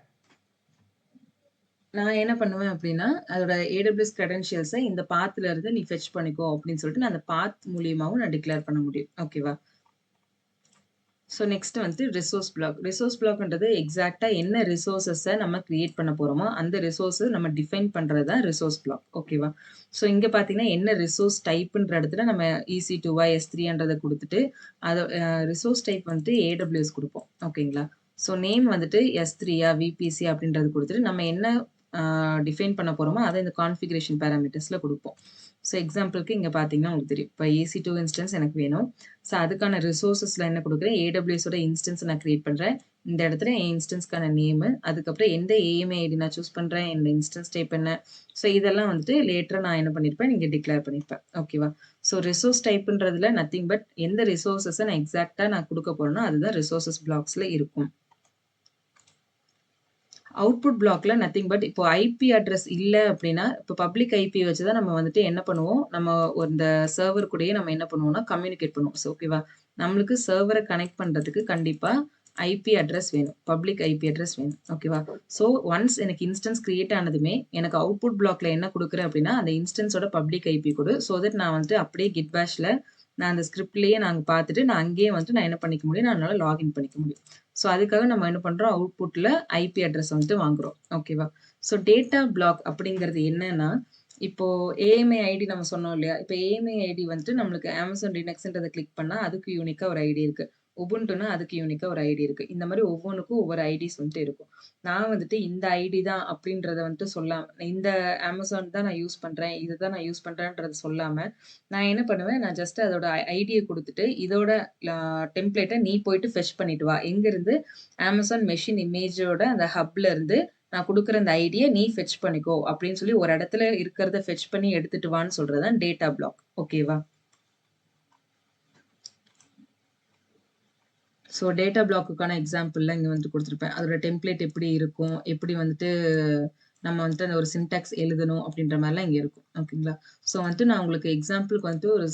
நான் என்ன பண்ணுவேன் அப்படின்னா, அதோட AWS கிரெடென்ஷியல்ஸ இந்த பாத்ல இருந்து நீ ஃபெட்ச் பண்ணிக்கோ அப்படின்னு சொல்லிட்டு நான் அந்த பாத் மூலியமாவும் நான் டிக்ளேர் பண்ண முடியும். ஓகேவா? ஸோ நெக்ஸ்ட் வந்து ரிசோர்ஸ் பிளாக். ரிசோர்ஸ் பிளாக்ன்றது எக்ஸாக்ட்டா என்ன ரிசோர்ஸஸ நம்ம கிரியேட் பண்ண போறோமோ, அந்த ரிசோர்ஸ நம்ம டிஃபைன் பண்றது தான் ரிசோர்ஸ் பிளாக். ஓகேவா? ஸோ இங்க பார்த்தீங்கன்னா, என்ன ரிசோர்ஸ் டைப்ன்ற இடத்துல நம்ம EC2வா, S3ன்றத குடுத்துட்டு, அத ரிசோர்ஸ் டைப் வந்துட்டு AWS குடுப்போம். ஓகேங்களா? ஸோ நேம் வந்துட்டு S3யா, VPC அப்படின்றது குடுத்துட்டு, நம்ம என்ன டிஃபைன் பண்ண போறோமோ, அத இந்த கான்ஃபிகரேஷன் பாராமீட்டர்ஸ்ல குடுப்போம். ஸோ எக்ஸாம்பிள்க்கு இங்க பார்த்தீங்கன்னா உங்களுக்கு தெரியும். இப்ப EC2 இன்ஸ்டன்ஸ் எனக்கு வேணும். ஸோ அதுக்கான ரிசோர்ஸஸ்ல என்ன குடுக்குறேன், AWSஓட இன்ஸ்டன்ஸ் நான் கிரியேட் பண்றேன். இந்த இடத்துல என் இன்ஸ்டன்ஸ்க்கான நேமு, அதுக்கப்புறம் எந்த AMI ஐடி நான் சூஸ் பண்றேன், இந்த இன்ஸ்டன்ஸ் டைப் என்ன. ஸோ இதெல்லாம் வந்துட்டு லேட்டரா நான் என்ன பண்ணியிருப்பேன், இங்க டிக்ளேர் பண்ணியிருப்பேன். ஓகேவா? ஸோ ரிசோர்ஸ் டைப்ன்றதுல நத்திங் பட் எந்த ரிசோர்ஸஸ நான் எக்ஸாக்ட்டா நான் குடுக்க போறேனோ, அதுதான் ரிசோர்ஸஸ் பிளாக்ஸ்ல இருக்கும். அவுட்புட் பிளாக்ல நத்திங் பட் இப்போ ஐபி அட்ரஸ் இல்ல அப்படின்னா, இப்போ பப்ளிக் ஐபி வச்சு தான் நம்ம வந்துட்டு என்ன பண்ணுவோம், நம்ம இந்த சர்வர் கூடயே நம்ம என்ன பண்ணுவோம்னா, கம்யூனிகேட் பண்ணுவோம். ஸோ ஓகேவா? நம்மளுக்கு சர்வர கனெக்ட் பண்றதுக்கு கண்டிப்பா ஐபி அட்ரஸ் வேணும். பப்ளிக் ஐபி அட்ரஸ் வேணும். ஓகேவா? ஸோ ஒன்ஸ் எனக்கு இன்ஸ்டன்ஸ் கிரியேட் ஆனதுமே, எனக்கு அவுட்புட் பிளாக்ல என்ன குடுக்குறேன் அப்படின்னா, அந்த இன்ஸ்டன்ஸோட பப்ளிக் ஐபி குடு. ஸோ தட் நான் வந்துட்டு அப்படியே கிட் பேஷ்ல நான் அந்த ஸ்கிரிப்ட்லயே நாங்க பார்த்துட்டு, நான் அங்கேயே வந்துட்டு நான் என்ன பண்ணிக்க முடியும், நான் என்னால லாகின் பண்ணிக்க முடியும். ஸோ அதுக்காக நம்ம என்ன பண்றோம், அவுட்புட்ல ஐபி அட்ரஸ் வந்துட்டு வாங்குறோம். ஓகேவா? ஸோ டேட்டா பிளாக் அப்படிங்கிறது என்னன்னா, இப்போ ஏஎம்ஐ ஐடி நம்ம சொன்னோம் இல்லையா? இப்போ ஏஎம்ஐ ஐடி வந்துட்டு நம்மளுக்கு Amazon லினக்ஸ்ன்றத கிளிக் பண்ணா, அதுக்கு யூனிக்கா ஒரு ஐடி இருக்கு. உபுண்டுன்னா அதுக்கு யூனிக்கா ஒரு ஐடி இருக்கு. இந்த மாரி ஒவ்வொன்னுக்கும் ஒவ்வொரு ஐடிஸ் வந்துட்டு இருக்கும். நான் வந்துட்டு இந்த ஐடி தான் அப்படின்றத வந்துட்டு சொல்லாம, இந்த Amazon தான் நான் யூஸ் பண்றேன். இதுதான் நான் யூஸ் பண்றேன்றத சொல்லாம, நான் என்ன பண்ணுவேன், நான் ஜஸ்ட் அதோட ஐடிய குடுத்துட்டு, இதோட டெம்ப்ளேட்ட நீ போயிட்டு ஃபெட்ச் பண்ணிட்டு வா. எங்கருந்து? Amazon மெஷின் இமேஜோட அந்த ஹப்ல இருந்து நான் குடுக்குற அந்த ஐடிய நீ ஃபெட்ச் பண்ணிக்கோ அப்படின்னு சொல்லி ஒரு இடத்துல இருக்கிறத ஃபெட்ச் பண்ணி எடுத்துட்டு வான்னு சொல்றது தான் டேட்டா பிளாக். ஓகேவா? ஸோ டேட்டா பிளாக்குக்கான எக்ஸாம்பிள்லாம் இங்க வந்துட்டு குடுத்துருப்பேன். அதோட டெம்ப்ளேட் எப்படி இருக்கும்? எப்படி வந்துட்டு நம்ம வந்துட்டு அந்த ஒரு சின்டாக்ஸ் எழுதணும் அப்படின்ற மாரிலாம் இங்க இருக்கும். ஓகேங்களா? ஸோ வந்துட்டு நான் உங்களுக்கு எக்ஸாம்பிளுக்கு வந்துட்டு ஒரு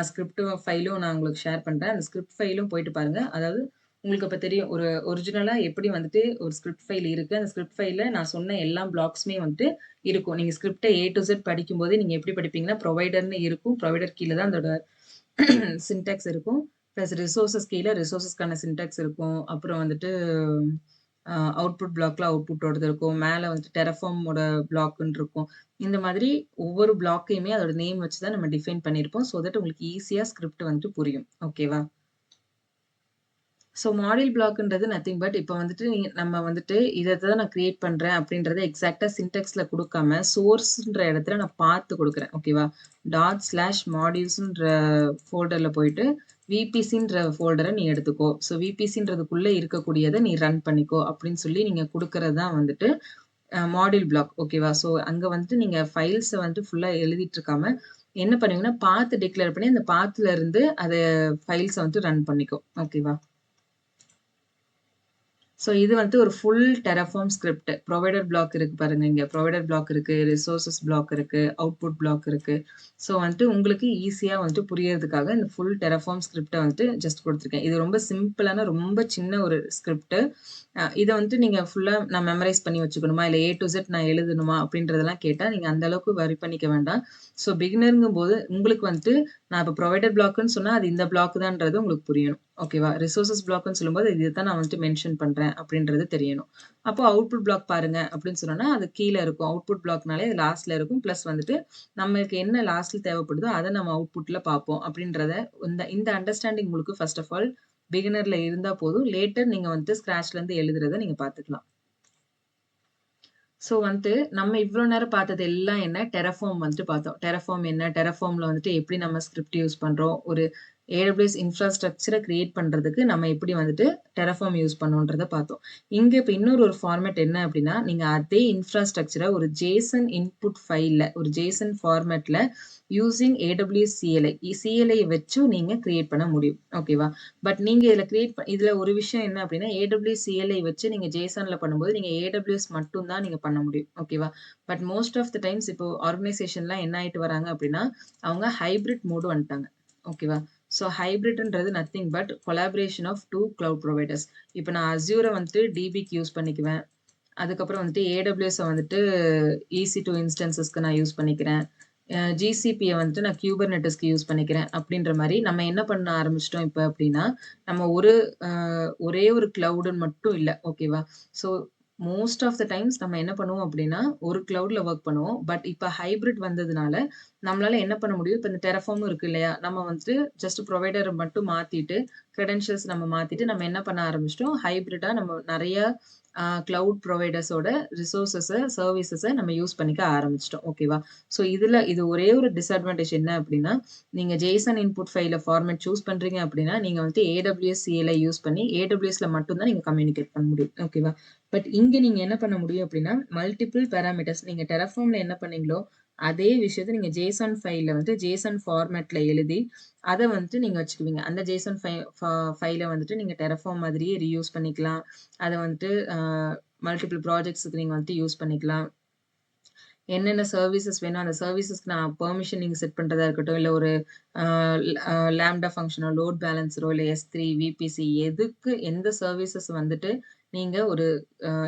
ஸ்கிரிப்ட் ஃபைலும் நான் உங்களுக்கு ஷேர் பண்றேன். அந்த ஸ்கிரிப்ட் ஃபைலும் போயிட்டு பாருங்க. அதாவது உங்களுக்கு அப்ப தெரியும். ஒரு ஒரிஜினலா எப்படி வந்துட்டு ஒரு ஸ்கிரிப்ட் ஃபைல் இருக்கு. அந்த ஸ்கிரிப்ட் ஃபைல்ல நான் சொன்ன எல்லா பிளாக்ஸுமே வந்துட்டு இருக்கும். நீங்க ஸ்கிரிப்ட்ட ஏ டூ இசட் படிக்கும்போதே நீங்க எப்படி படிப்பீங்கன்னா, ப்ரொவைடர்ன்னு இருக்கும். ப்ரொவைடர் கீழ தான் அதோட சின்டாக்ஸ் இருக்கும். பிளஸ் ரிசோர்ஸஸ் கீழ ரிசோர்ஸஸ்க்கான சின்டாக்ஸ் இருக்கும். அப்புறம் வந்துட்டு அவுட்புட் பிளாக்ல அவுட்புட்டோடது இருக்கும். மேல வந்துட்டு டெரஃபார்மோட பிளாக்ன்னு இருக்கும். இந்த மாதிரி ஒவ்வொரு பிளாக்கையுமே அதோட நேம் வச்சு தான் நம்ம டிஃபைன் பண்ணியிருப்போம். ஸோ தட் உங்களுக்கு ஈஸியா ஸ்கிரிப்ட் வந்துட்டு புரியும். ஓகேவா? ஸோ மாடியூல் பிளாக்ன்றது நத்திங் பட் இப்ப வந்துட்டு நம்ம வந்துட்டு இத தான் நான் கிரியேட் பண்றேன் அப்படின்றத எக்ஸாக்ட்டா சின்டாக்ஸ்ல குடுக்காம, சோர்ஸ்ன்ற இடத்துல நான் பார்த்து குடுக்குறேன். ஓகேவா? /modules ன்ற ஃபோல்டர்ல போயிட்டு விபிசின்ற ஃபோல்டர நீ எடுத்துக்கோ. ஸோ விபிசின்றதுக்குள்ள இருக்கக்கூடியத நீ ரன் பண்ணிக்கோ அப்படின்னு சொல்லி நீங்க குடுக்குறது தான் வந்துட்டு மாடியூல் பிளாக். ஓகேவா? ஸோ அங்க வந்துட்டு நீங்க ஃபைல்ஸ வந்துட்டு ஃபுல்லா எழுதிட்டு இருக்காம, என்ன பண்ணுவீங்கன்னா, பாத் டிக்ளேர் பண்ணி அந்த பாத்ல இருந்து அத ஃபைல்ஸ வந்துட்டு ரன் பண்ணிக்கும். ஓகேவா? ஸோ இது வந்து ஒரு full Terraform script. Provider block இருக்கு பாருங்க. இங்க ப்ரொவைடர் பிளாக் இருக்கு, ரிசோர்சஸ் பிளாக் இருக்கு, அவுட்புட் பிளாக் இருக்கு. ஸோ வந்துட்டு உங்களுக்கு ஈஸியா வந்துட்டு புரியறதுக்காக இந்த ஃபுல் Terraform ஸ்கிரிப்ட்ட வந்துட்டு ஜஸ்ட் குடுத்துருக்கேன். இது ரொம்ப சிம்பிளான, ரொம்ப சின்ன ஒரு ஸ்கிரிப்ட். இத வந்துட்டு நீங்க ஃபுல்லா நான் மெமரைஸ் பண்ணி வச்சுக்கணுமா? இல்ல ஏ டூ இசட் நான் எழுதணுமா? அப்படின்றதெல்லாம் கேட்டா, நீங்க அந்த அளவுக்கு வொரி பண்ணிக்க வேண்டாம். ஸோ பிகினர்ங்கும்போது உங்களுக்கு வந்துட்டு நான் இப்ப ப்ரொவைடர் பிளாக்ன்னு சொன்னா, அது இந்த பிளாக் தான்ன்றது உங்களுக்கு புரியணும். ஓகேவா? ரிசோர்சஸ் பிளாக்ன்னு சொல்லும்போது, இதுதான் நான் வந்துட்டு மென்ஷன் பண்றேன் அப்படின்றது தெரியணும். அப்போ அவுட்புட் பிளாக் பாருங்க அப்படின்னு சொன்னோம்னா, அது கீழ இருக்கும். அவுட்புட் பிளாக்னாலே அது லாஸ்ட்ல இருக்கும். பிளஸ் வந்துட்டு நம்மளுக்கு என்ன லாஸ்ட்ல தேவைப்படுதோ, அத நம்ம அவுட்புட்ல பார்ப்போம் அப்படின்றத இந்த இந்த அண்டர்ஸ்டாண்டிங் உங்களுக்கு ஃபர்ஸ்ட் ஆஃப் ஆல் பிகினர்ல இருந்தா போதும். லேட்டர் நீங்க வந்துட்டு ஸ்க்ராட்ச்ல இருந்து எழுதுறத நீங்க பார்த்துக்கலாம். ஸோ வந்துட்டு, நம்ம இவ்ளோ நேரம் பார்த்தது எல்லாம் என்ன? Terraform வந்துட்டு பார்த்தோம். Terraform என்ன? Terraformல வந்துட்டு எப்படி நம்ம ஸ்கிரிப்ட் யூஸ் பண்றோம்? ஒரு AWS இன்ஃப்ராஸ்ட்ரக்சர கிரியேட் பண்றதுக்கு நம்ம எப்படி வந்துட்டு Terraform யூஸ் பண்ணோன்றத பார்த்தோம். இங்க இப்ப இன்னொரு ஒரு ஃபார்மேட் என்ன அப்படின்னா, நீங்க அதே இன்ஃப்ராஸ்ட்ரக்சர ஒரு JSON இன்புட் ஃபைல்ல, ஒரு JSON ஃபார்மேட்ல யூசிங் AWS CLI, CLI வச்சும் நீங்க கிரியேட் பண்ண முடியும். ஓகேவா? பட் நீங்க இதுல ஒரு விஷயம் என்ன அப்படின்னா, AWS CLI வச்சு நீங்க JSONல பண்ணும்போது, நீங்க AWS மட்டும் தான் நீங்க பண்ண முடியும். ஓகேவா? But most of the times இப்போ ஆர்கனைசேஷன்லாம் என்ன ஆயிட்டு வராங்க அப்படின்னா, அவங்க ஹைபிரிட் மோடு வந்துட்டாங்க. ஓகேவா? ஸோ ஹைபிரிட்ன்றது nothing but collaboration of 2 cloud providers. இப்ப நான் Azureஅ வந்துட்டு DBக்கு யூஸ் பண்ணிக்குவேன். அதுக்கப்புறம் வந்துட்டு AWSஅ வந்துட்டு EC2 இன்ஸ்டன்சஸ்க்கு நான் யூஸ் பண்ணிக்கிறேன். GCPய வந்துட்டு நான் Kubernetesக்கு யூஸ் பண்ணிக்கிறேன். அப்படின்ற மாரி நம்ம என்ன பண்ண ஆரம்பிச்சுட்டோம் இப்ப அப்படின்னா, நம்ம அ ஒரே ஒரு கிளவுடுன்னு மட்டும் இல்ல. ஓகேவா? So most of the times நம்ம என்ன பண்ணுவோம் அப்படின்னா, ஒரு கிளவுட்ல வொர்க் பண்ணுவோம். பட் இப்ப ஹைபிரிட் வந்ததுனால, நம்மளால என்ன பண்ண முடியும்? இப்ப இந்த Terraform இருக்கு இல்லையா? நம்ம வந்துட்டு ஜஸ்ட் ப்ரொவைடர மட்டும் மாத்திட்டு, கிரெடென்ஷியல்ஸ் நம்ம மாத்திட்டு, நம்ம என்ன பண்ண ஆரம்பிச்சுட்டோம்? ஹைபிரிட்டா நம்ம நெறைய கிளவுட் புரொவைடர்ஸோட சர்வீசஸ நம்ம யூஸ் பண்ணிக்க ஆரம்பிச்சுட்டோம். ஓகேவா? ஸோ இது ஒரே ஒரு டிஸ்அட்வான்டேஜ் என்ன அப்படின்னா, நீங்க JSON இன்புட் ஃபைல ஃபார்மேட் சூஸ் பண்றீங்க அப்படின்னா, நீங்க வந்து AWS CLI யூஸ் பண்ணி AWSல மட்டும் தான் நீங்க கம்யூனிகேட் பண்ண முடியும். ஓகேவா? பட் இங்க நீங்க என்ன பண்ண முடியும் அப்படின்னா, மல்டிபிள் பாராமீட்டர்ஸ் நீங்க Terraformல என்ன பண்ணீங்களோ, அதே விஷயத்த நீங்க JSON ஃபைல்ல வந்து JSON ஃபார்மேட்ல எழுதி, அத வந்துட்டு நீங்க வச்சுக்குவீங்க. அந்த JSON ஃபைல வந்துட்டு நீங்க Terraform மாதிரியே ரீயூஸ் பண்ணிக்கலாம். அத வந்துட்டு மல்டிபிள் ப்ராஜெக்ட்ஸ்க்கு நீங்க வந்துட்டு யூஸ் பண்ணிக்கலாம். என்னென்ன சர்வீசஸ் வேணும், அந்த சர்வீசஸ்க்கு நான் பெர்மிஷன் நீங்க செட் பண்றதா இருக்கட்டும், இல்ல ஒரு அ லாம்ப்டா ஃபங்ஷனோ, லோட் பேலன்ஸரோ, இல்ல S3, VPC எதுக்கு எந்த சர்வீசஸ் வந்துட்டு நீங்க ஒரு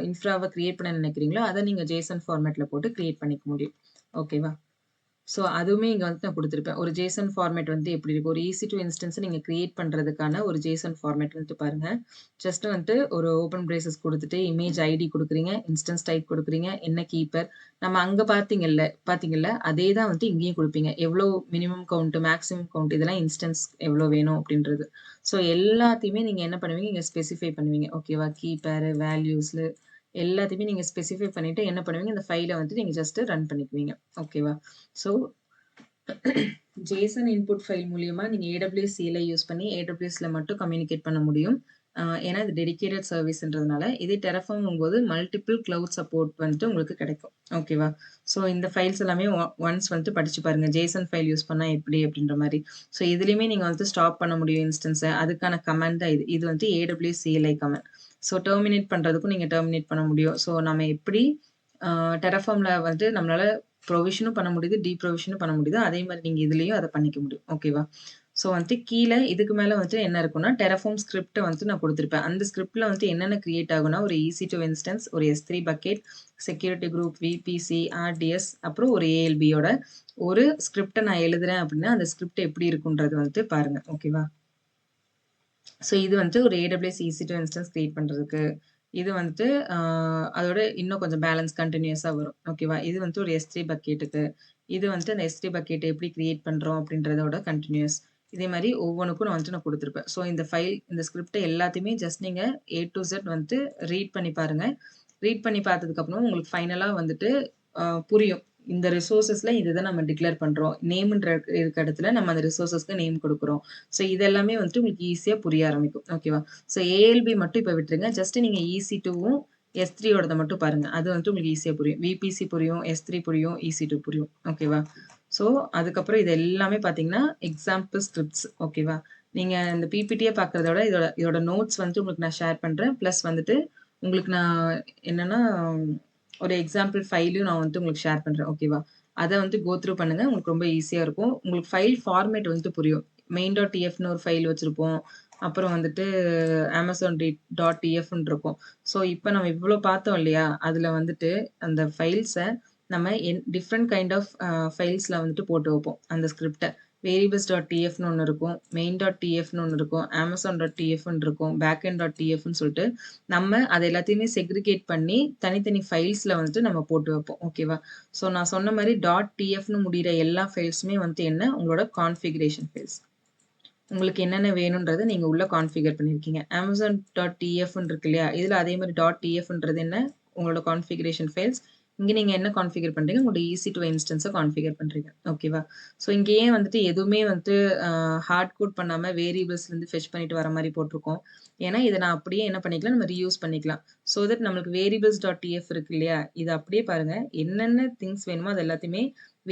இன்ஃப்ராவ கிரியேட் பண்ண நினைக்கிறீங்களோ, அத நீங்க JSON ஃபார்மேட்ல போட்டு கிரியேட் பண்ணிக்க முடியும். ஓகேவா? ஸோ அதுவுமே இங்க வந்து நான் குடுத்துருப்பேன். ஒரு JSON ஃபார்மேட் வந்து எப்படி இருக்கும்? ஒரு EC2 இன்ஸ்டன்ஸ நீங்க கிரியேட் பண்றதுக்கான ஒரு JSON ஃபார்மேட் வந்துட்டு பாருங்க. ஜஸ்ட் வந்துட்டு ஒரு ஓப்பன் பிரேசஸ் குடுத்துட்டு, இமேஜ் ஐடி குடுக்குறீங்க, இன்ஸ்டன்ஸ் டைப் குடுக்குறீங்க, என்ன கீப்பர். நம்ம அங்க பார்த்தீங்கல்ல, அதே தான் வந்துட்டு இங்கேயும் குடுப்பீங்க. எவ்வளோ மினிமம் கவுண்ட், மேக்ஸிமம் கவுண்ட் இதெல்லாம் இன்ஸ்டன்ஸ் எவ்வளோ வேணும் அப்படின்றது. ஸோ எல்லாத்தையுமே நீங்க என்ன பண்ணுவீங்க, இங்க ஸ்பெசிஃபை பண்ணுவீங்க. ஓகேவா? கீ பேர், வேல்யூஸ்ல எல்லாத்தையுமே நீங்க ஸ்பெசிஃபை பண்ணிட்டு என்ன பண்ணுவீங்க, இந்த ஃபைல வந்துட்டு நீங்க ஜஸ்ட் ரன் பண்ணிக்குவீங்க. ஓகேவா? ஸோ JSON இன்புட் ஃபைல் மூலியமா நீங்க AWS CLI யூஸ் பண்ணி AWSல மட்டும் கம்யூனிகேட் பண்ண முடியும். ஏன்னா இது டெடிகேட்டட் சர்வீஸ்ன்றதுனால. இதே Terraformங்கும்போது மல்டிபிள் கிளவுட் சப்போர்ட் வந்துட்டு உங்களுக்கு கிடைக்கும். ஓகேவா? ஸோ இந்த ஃபைல்ஸ் எல்லாமே ஒன்ஸ் வந்துட்டு படிச்சு பாருங்க. JSON ஃபைல் யூஸ் பண்ணா எப்படி அப்படின்ற மாரி. ஸோ இதுலயுமே நீங்க வந்துட்டு ஸ்டாப் பண்ண முடியும் இன்ஸ்டன்ஸ. அதுக்கான கமாண்ட் தான் இது. இது வந்து AWS CLI command. So terminate பண்றதுக்கும் நீங்க டெர்மினேட் பண்ண முடியும். ஸோ நம்ம எப்படி அ Terraformல வந்துட்டு நம்மளால ப்ரொவிஷனும் பண்ண முடியுது, டீப்ரொவிஷனும் பண்ண முடியுது. அதே மாரி நீங்க இதுலயும் அத பண்ணிக்க முடியும். ஓகேவா? ஸோ வந்துட்டு கீழ இதுக்கு மேல வந்துட்டு என்ன இருக்கும்னா, Terraform ஸ்கிரிப்ட் வந்துட்டு நான் குடுத்திருப்பேன். அந்த ஸ்கிரிப்ட்ல வந்துட்டு என்னென்ன கிரியேட் ஆகும்னா, ஒரு EC2 இன்ஸ்டன்ஸ், ஒரு S3 bucket, security group, VPC, RDS அப்புறம் ஒரு ALBயோட ஒரு ஸ்கிரிப்ட்ட நான் எழுதுறேன் அப்படின்னா, அந்த ஸ்கிரிப்ட் எப்படி இருக்கும்ன்றது வந்துட்டு பாருங்க. ஓகேவா? ஸோ இது வந்துட்டு ஒரு AWS EC2 இன்ஸ்டன்ஸ் கிரியேட் பண்றதுக்கு. இது வந்துட்டு அ அதோட இன்னும் கொஞ்சம் பேலன்ஸ் கன்டினியூஸா வரும். ஓகேவா? இது வந்துட்டு ஒரு S3 பக்கெட்டுக்கு. இது வந்துட்டு அந்த S3 பக்கெட்ட எப்படி கிரியேட் பண்றோம் அப்படின்றதோட கன்டினியூஸ். இதே மாரி ஒவ்வொன்னுக்கும் நான் குடுத்துருப்பேன். ஸோ இந்த ஃபைல், இந்த ஸ்கிரிப்ட் எல்லாத்தையுமே ஜஸ்ட் நீங்க A to Z வந்துட்டு ரீட் பண்ணி பாருங்க. ரீட் பண்ணி பார்த்ததுக்கப்புறம் உங்களுக்கு ஃபைனலா வந்துட்டு புரியும். இந்த ரிசோர்ஸஸ்ல இதுதான் நம்ம டிக்ளேர் பண்றோம். நேம்ன்ற இருக்க இடத்துல நம்ம அந்த ரிசோர்ஸஸ்க்கு நேம் குடுக்குறோம். ஸோ இது எல்லாமே வந்துட்டு உங்களுக்கு ஈஸியா புரிய ஆரம்பிக்கும். ஓகேவா? ஸோ ALB மட்டும் இப்ப விட்டுருங்க. ஜஸ்ட் நீங்க EC2வும் S3யோடத மட்டும் பாருங்க. அது வந்துட்டு உங்களுக்கு ஈஸியா புரியும். VPC புரியும், S3 புரியும், EC2 புரியும். ஓகேவா? ஸோ அதுக்கப்புறம் இது எல்லாமே பார்த்தீங்கன்னா, எக்ஸாம்பிள் ஸ்கிரிப்ட்ஸ். ஓகேவா? நீங்க இந்த பிபிடியே பார்க்கறத விட இதோட நோட்ஸ் வந்துட்டு உங்களுக்கு நான் ஷேர் பண்றேன். பிளஸ் வந்துட்டு உங்களுக்கு நான் என்னன்னா, ஒரு எக்ஸாம்பிள் ஃபைலையும் நான் வந்துட்டு உங்களுக்கு ஷேர் பண்றேன். ஓகேவா? அத வந்து கோ த்ரூ பண்ணுங்க. உங்களுக்கு ரொம்ப ஈஸியா இருக்கும். உங்களுக்கு ஃபைல் ஃபார்மேட் வந்துட்டு புரியும். main.tfன்னு ஒரு ஃபைல் வச்சிருப்போம். அப்புறம் வந்துட்டு amazon.tfன்னு இருக்கும். ஸோ இப்ப நம்ம இவ்ளோ பார்த்தோம் இல்லையா? அதுல வந்துட்டு அந்த ஃபைல்ஸ நம்ம டிஃபரண்ட் கைண்ட் ஆஃப் ஃபைல்ஸ்ல வந்துட்டு போட்டு வைப்போம். அந்த ஸ்கிரிப்ட்ட. வேரியபிள்ஸ்.tfன்னு ஒண்ணு இருக்கும். மெயின்.tfன்னு ஒண்ணு இருக்கும். amazon.tfன்னு இருக்கும். backend.tfன்னு சொல்லிட்டு நம்ம அத எல்லாத்தையுமே செக்ரிகேட் பண்ணி தனித்தனி ஃபைல்ஸ்ல வந்துட்டு நம்ம போட்டு வைப்போம். ஓகேவா? ஸோ நான் சொன்ன மாரி .tfன்னு முடியிற எல்லா ஃபைல்ஸுமே வந்துட்டு என்ன? உங்களோட கான்ஃபிகரேஷன் ஃபைல்ஸ். உங்களுக்கு என்னென்ன வேணும்ன்றத நீங்க உள்ள கான்ஃபிகர் பண்ணியிருக்கீங்க. amazon.tfன்னு இருக்கு இல்லையா? இதுல அதே மாரி .tfன்றது என்ன? உங்களோட கான்ஃபிகரேஷன் ஃபைல்ஸ். இங்க நீங்க என்ன கான்ஃபிகர் பண்றீங்க? உங்களோட EC2 இன்ஸ்டன்ஸ கான்ஃபிகர் பண்றீங்க. ஓகேவா? ஸோ இங்க ஏன் வந்துட்டு எதுவுமே வந்துட்டு ஹார்ட் கோட் பண்ணாம வேரியபிள்ஸ்லேருந்து ஃபெச் பண்ணிட்டு வர மாரி போட்டிருக்கோம். ஏன்னா, இத நான் அப்படியே என்ன பண்ணிக்கலாம்? நம்ம ரீயூஸ் பண்ணிக்கலாம். ஸோ தட் நம்மளுக்கு வேரியபிள்ஸ்.tf இருக்கு இல்லையா? இத அப்படியே பாருங்க. என்னென்ன திங்ஸ் வேணுமோ அது எல்லாத்தையுமே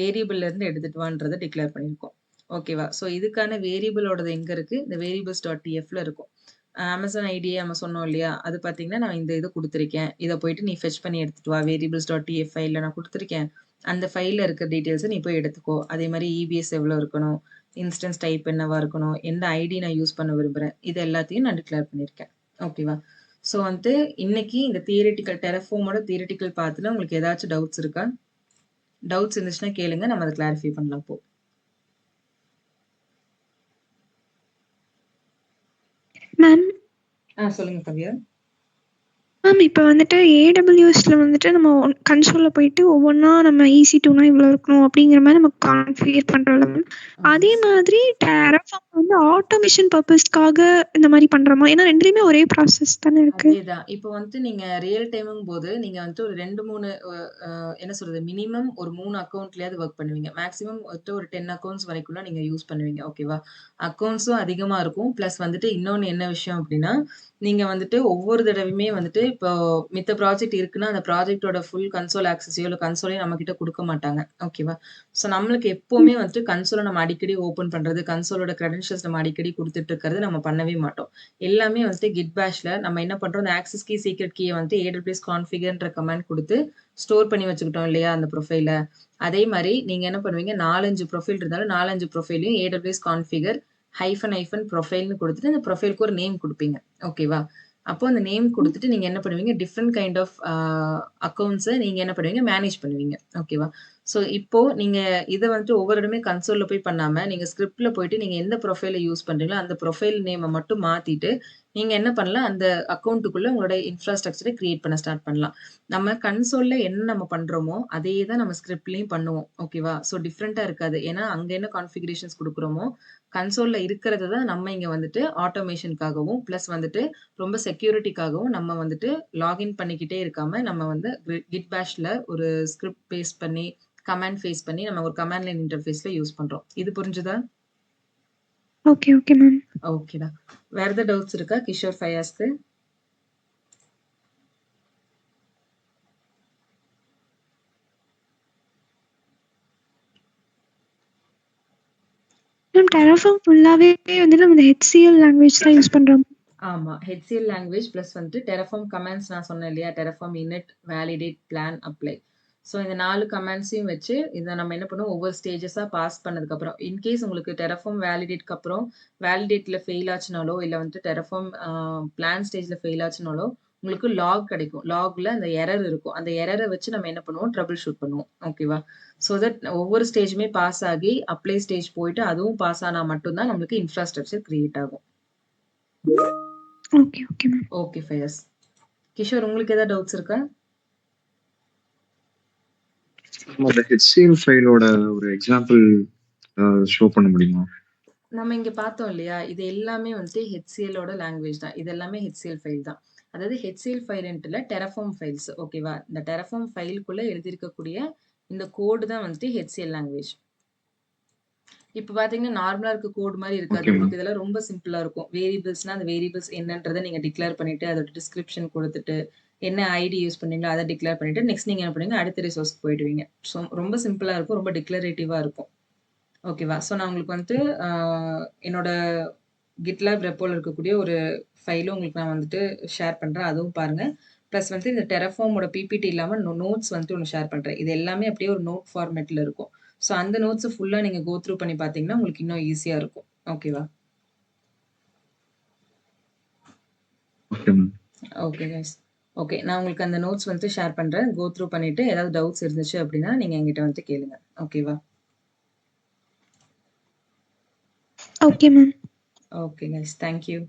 வேரியபிள்ல இருந்து எடுத்துட்டு வான்றத டிக்ளேர் பண்ணியிருக்கோம். ஓகேவா? ஸோ இதுக்கான வேரியபிளோடது எங்க இருக்கு? இந்த வேரியபிள்ஸ்.tfல இருக்கும். அமேசான் ஐடியே நம்ம சொன்னோம் இல்லையா? அது பார்த்தீங்கன்னா, நான் இந்த இது குடுத்துருக்கேன். இத போயிட்டு நீ ஃபெச் பண்ணி எடுத்துட்டு வா. வேரியபிள்ஸ்.tf ஃபைல்ல நான் குடுத்துருக்கேன். அந்த ஃபைல்ல இருக்க டீட்டெயில்ஸ நீ போய் எடுத்துக்கோ. அதே மாரி EBS எவ்வளோ இருக்கணும்? இன்ஸ்டன்ஸ் டைப் என்னவா இருக்கணும்? எந்த ஐடி நான் யூஸ் பண்ண விரும்புறேன்? இது எல்லாத்தையும் நான் டிக்ளேர் பண்ணியிருக்கேன். ஓகேவா? ஸோ வந்துட்டு இன்னைக்கு இந்த தியரிட்டிக்கல் டெரஃபார்மோட தியரிட்டிக்கல் பார்ட்ல உங்களுக்கு ஏதாச்சும் டவுட்ஸ் இருக்கா? டவுட்ஸ் இருந்துச்சுன்னா கேளுங்க. நம்ம அத கிளாரிஃபை பண்ணலாம் இப்போ. மேம் சொல்லுங்க கவ்யா. மேம் இப்போ வந்துட்டு ஏடபிள்யூஎஸ்ல வந்துட்டு நம்ம கன்சோல்ல போயிட்டு ஒவ்வொன்றா நம்ம EC2னா இவ்வளோ இருக்கணும் அப்படிங்கிற மாதிரி நம்ம கான்ஃபிகர் பண்ணுறோம்ல மேம். அதே மாதிரி டெரஃபார்ம் வந்து ஆட்டோமேஷன் பர்பஸ்க்காக இந்த மாதிரி பண்ணுறோமா? ஏன்னா ரெண்டுலேயுமே ஒரே ப்ராசஸ் தானே இருக்கு. அதேதான். இப்போ வந்துட்டு நீங்க ரியல் டைமுங்கும் போது நீங்க வந்துட்டு ஒரு 2, 3 என்ன சொல்றது? மினிமம் ஒரு 3 அக்கவுண்ட்லயாவது வொர்க் பண்ணுவீங்க. மேக்ஸிமம் வந்துட்டு ஒரு 10 அக்கவுண்ட்ஸ் வரைக்கும்ல நீங்க யூஸ் பண்ணுவீங்க. ஓகேவா? அக்கவுண்ட்ஸும் அதிகமா இருக்கும். பிளஸ் வந்துட்டு இன்னொன்னு என்ன விஷயம் அப்டின்னா, நீங்க வந்துட்டு ஒவ்வொரு தடவையுமே வந்துட்டு இப்போ மித்த ப்ராஜெக்ட் இருக்குன்னா, அந்த ப்ராஜெக்ட்டோட ஃபுல் கன்சோல் ஆக்சஸையோ இல்ல கன்சோலையும் நம்மகிட்ட குடுக்க மாட்டாங்க. ஓகேவா? ஸோ நம்மளுக்கு எப்பவுமே வந்துட்டு கன்சோல நம்ம அடிக்கடி ஓப்பன் பண்றது, கன்சோலோட கிரெடென்ஷியல்ஸ் நம்ம அடிக்கடி குடுத்துட்டு இருக்கிறது நம்ம பண்ணவே மாட்டோம். எல்லாமே வந்துட்டு கிட் பேஷ்ல நம்ம என்ன பண்றோம், அந்த ஆக்சஸ் கீ, சீக்ரெட் கீய வந்துட்டு AWS கான்ஃபிகர்ன்ற கமாண்ட் குடுத்து ஸ்டோர் பண்ணி வச்சுக்கிட்டோம் இல்லையா? அந்த ப்ரொஃபைல. அதே மாரி நீங்க என்ன பண்ணுவீங்க, 4, 5 ப்ரொஃபைல் இருந்தாலும் 4, 5 ப்ரொஃபைலையும் AWS கான்ஃபிகர் ஹைஃபன் ப்ரொஃபைல்ன்னு குடுத்துட்டு, அந்த ப்ரொஃபைலுக்கு ஒரு நேம் குடுப்பீங்க. ஓகேவா? அப்போ அந்த நேம் குடுத்துட்டு நீங்க என்ன பண்ணுவீங்க, டிஃபரண்ட் கைண்ட் ஆஃப் அக்கவுண்ட்ஸ நீங்க என்ன பண்ணுவீங்க, மேனேஜ் பண்ணுவீங்க. ஓகேவா? ஸோ இப்போ நீங்க இத வந்துட்டு ஒவ்வொரு இடமே கன்சோல்ல போய் பண்ணாம, நீங்க ஸ்கிரிப்ட்ல போயிட்டு நீங்க எந்த ப்ரொஃபைல யூஸ் பண்றீங்களோ, அந்த ப்ரொஃபைல் நேம மட்டும் மாத்திட்டு, நீங்க என்ன பண்ணலாம், அந்த அக்கவுண்ட்டுக்குள்ள உங்களோட இன்ஃப்ராஸ்ட்ரக்சர கிரியேட் பண்ண ஸ்டார்ட் பண்ணலாம். நம்ம கன்சோல்ல என்ன நம்ம பண்றோமோ, அதே தான் நம்ம ஸ்கிரிப்ட்லயும் பண்ணுவோம். ஓகேவா? ஸோ டிஃபரெண்ட்டா இருக்காது. ஏன்னா, அங்க என்ன கான்ஃபிகரேஷன்ஸ் குடுக்குறோமோ, கன்சோல்ல இருக்கிறத தான் நம்ம இங்க வந்துட்டு ஆட்டோமேஷனுக்காகவும், பிளஸ் வந்துட்டு ரொம்ப செக்யூரிட்டிக்காகவும் நம்ம வந்துட்டு லாகின் பண்ணிக்கிட்டே இருக்காம, நம்ம வந்து கிட் பேஷ்ல ஒரு ஸ்கிரிப்ட் பேஸ்ட் பண்ணி, கமாண்ட் ஃபேஸ் பண்ணி நம்ம ஒரு கமாண்ட் லைன் இன்டர்ஃபேஸ்ல யூஸ் பண்றோம். இது புரிஞ்சுதா? Okay okay ma'am. ஓகேடா. வேற ஏதாவது டவுட்ஸ் இருக்கா கிஷோர் ஃபயாஸ்க்கு? மேம் டெரஃபார்ம் ஃபுல்லாவே வந்து நம்ம இந்த HCL லாங்குவேஜ் தான் யூஸ் பண்றோம். ஆமா. HCL லாங்குவேஜ் பிளஸ் வந்துட்டு டெரஃபார்ம் கமாண்ட்ஸ் நான் சொன்னேன் இல்லையா? டெரஃபார்ம் init, validate, plan, apply. So இந்த 4 கமாண்ட்ஸையும் வச்சு இத நம்ம என்ன பண்ணுவோம், ஒவ்வொரு ஸ்டேஜஸா பாஸ் பண்ணதுக்கப்புறம், இன்கேஸ் உங்களுக்கு டெரஃபார்ம் வேலிடேட்க்கு அப்புறம் வேலிடேட்ல ஃபெயில் ஆச்சுனாலோ, இல்ல வந்துட்டு டெரஃபார்ம் பிளான் ஸ்டேஜ்ல ஃபெயில் ஆச்சுனாலோ, உங்களுக்கு லாக் கிடைக்கும். லாக்ல அந்த எரர் இருக்கும். அந்த எரர வச்சு நம்ம என்ன பண்ணுவோம், ட்ரபிள் ஷூட் பண்ணுவோம். ஓகேவா? ஸோ தட் ஒவ்வொரு ஸ்டேஜுமே பாஸ் ஆகி, அப்ளை ஸ்டேஜ் போயிட்டு அதுவும் பாஸ் ஆனா மட்டும் தான் நம்மளுக்கு இன்ஃப்ராஸ்ட்ரக்சர் கிரியேட் ஆகும். Okay okay ma'am. Okay Faiz. Kishore உங்களுக்கு ஏதாவது டவுட்ஸ் இருக்கா? அந்த HCL ஃபைலோட ஒரு எக்ஸாம்பிள் ஷோ பண்ண முடியுமா? நம்ம இங்க பார்த்தோம் இல்லையா? இது எல்லாமே வந்துட்டு HCL ஓட லாங்குவேஜ் தான். இது எல்லாமே HCL ஃபைல் தான். அதாவது HCL ஃபைல்ன்ட்டு இல்ல, டெரஃபார்ம் ஃபைல்ஸ். ஓகேவா? இந்த டெரஃபார்ம் ஃபைலுக்குள்ள எழுதியிருக்கக்கூடிய இந்த கோடு தான் வந்துட்டு HCL லாங்குவேஜ். இப்ப பார்த்தீங்கன்னா, நார்மலா இருக்க கோட் மாரி இருக்காது. Okay ma'am. உங்களுக்கு இதெல்லாம் ரொம்ப சிம்பிளா இருக்கும். வேரியபிள்ஸ்னா, அந்த வேரியபிள்ஸ் என்னன்றத நீங்க டிக்ளேர் பண்ணிட்டு, அதோட டிஸ்கிரிப்ஷன் குடுத்துட்டு, என்ன ஐடி யூஸ் பண்ணீங்களோ அத டிக்ளேர் பண்ணிட்டு, நெக்ஸ்ட் நீங்க என்ன பண்ணுவீங்க, அடுத்த ரிசோர்ஸ்க்கு போயிடுவீங்க. ஸோ ரொம்ப சிம்பிளா இருக்கும். ரொம்ப டிக்ளரேட்டிவா இருக்கும். ஓகேவா? ஸோ நான் உங்களுக்கு வந்துட்டு என்னோட GitLab ரெப்போல இருக்கக்கூடிய ஒரு ஃபைலும் உங்களுக்கு நான் வந்துட்டு ஷேர் பண்றேன். அதுவும் பாருங்க. பிளஸ் வந்து இந்த Terraformோட பிபிடி இல்லாம நோட்ஸ் வந்துட்டு ஒண்ணு ஷேர் பண்றேன். இது எல்லாமே அப்படியே ஒரு நோட் ஃபார்மேட்ல இருக்கும். ஸோ அந்த நோட்ஸ ஃபுல்லா நீங்க கோ த்ரூ பண்ணி பார்த்தீங்கன்னா, உங்களுக்கு இன்னும் ஈஸியா இருக்கும். ஓகேவா? Okay ma'am. Okay guys. Okay. நான் உங்களுக்கு அந்த நோட்ஸ் வந்துட்டு ஷேர் பண்றேன். கோ த்ரூ பண்ணிட்டு ஏதாவது டவுட்ஸ் இருந்துச்சு அப்படின்னா, நீங்க என்கிட்ட வந்துட்டு கேளுங்க. ஓகேவா? Okay ma'am. Okay guys. Thank you.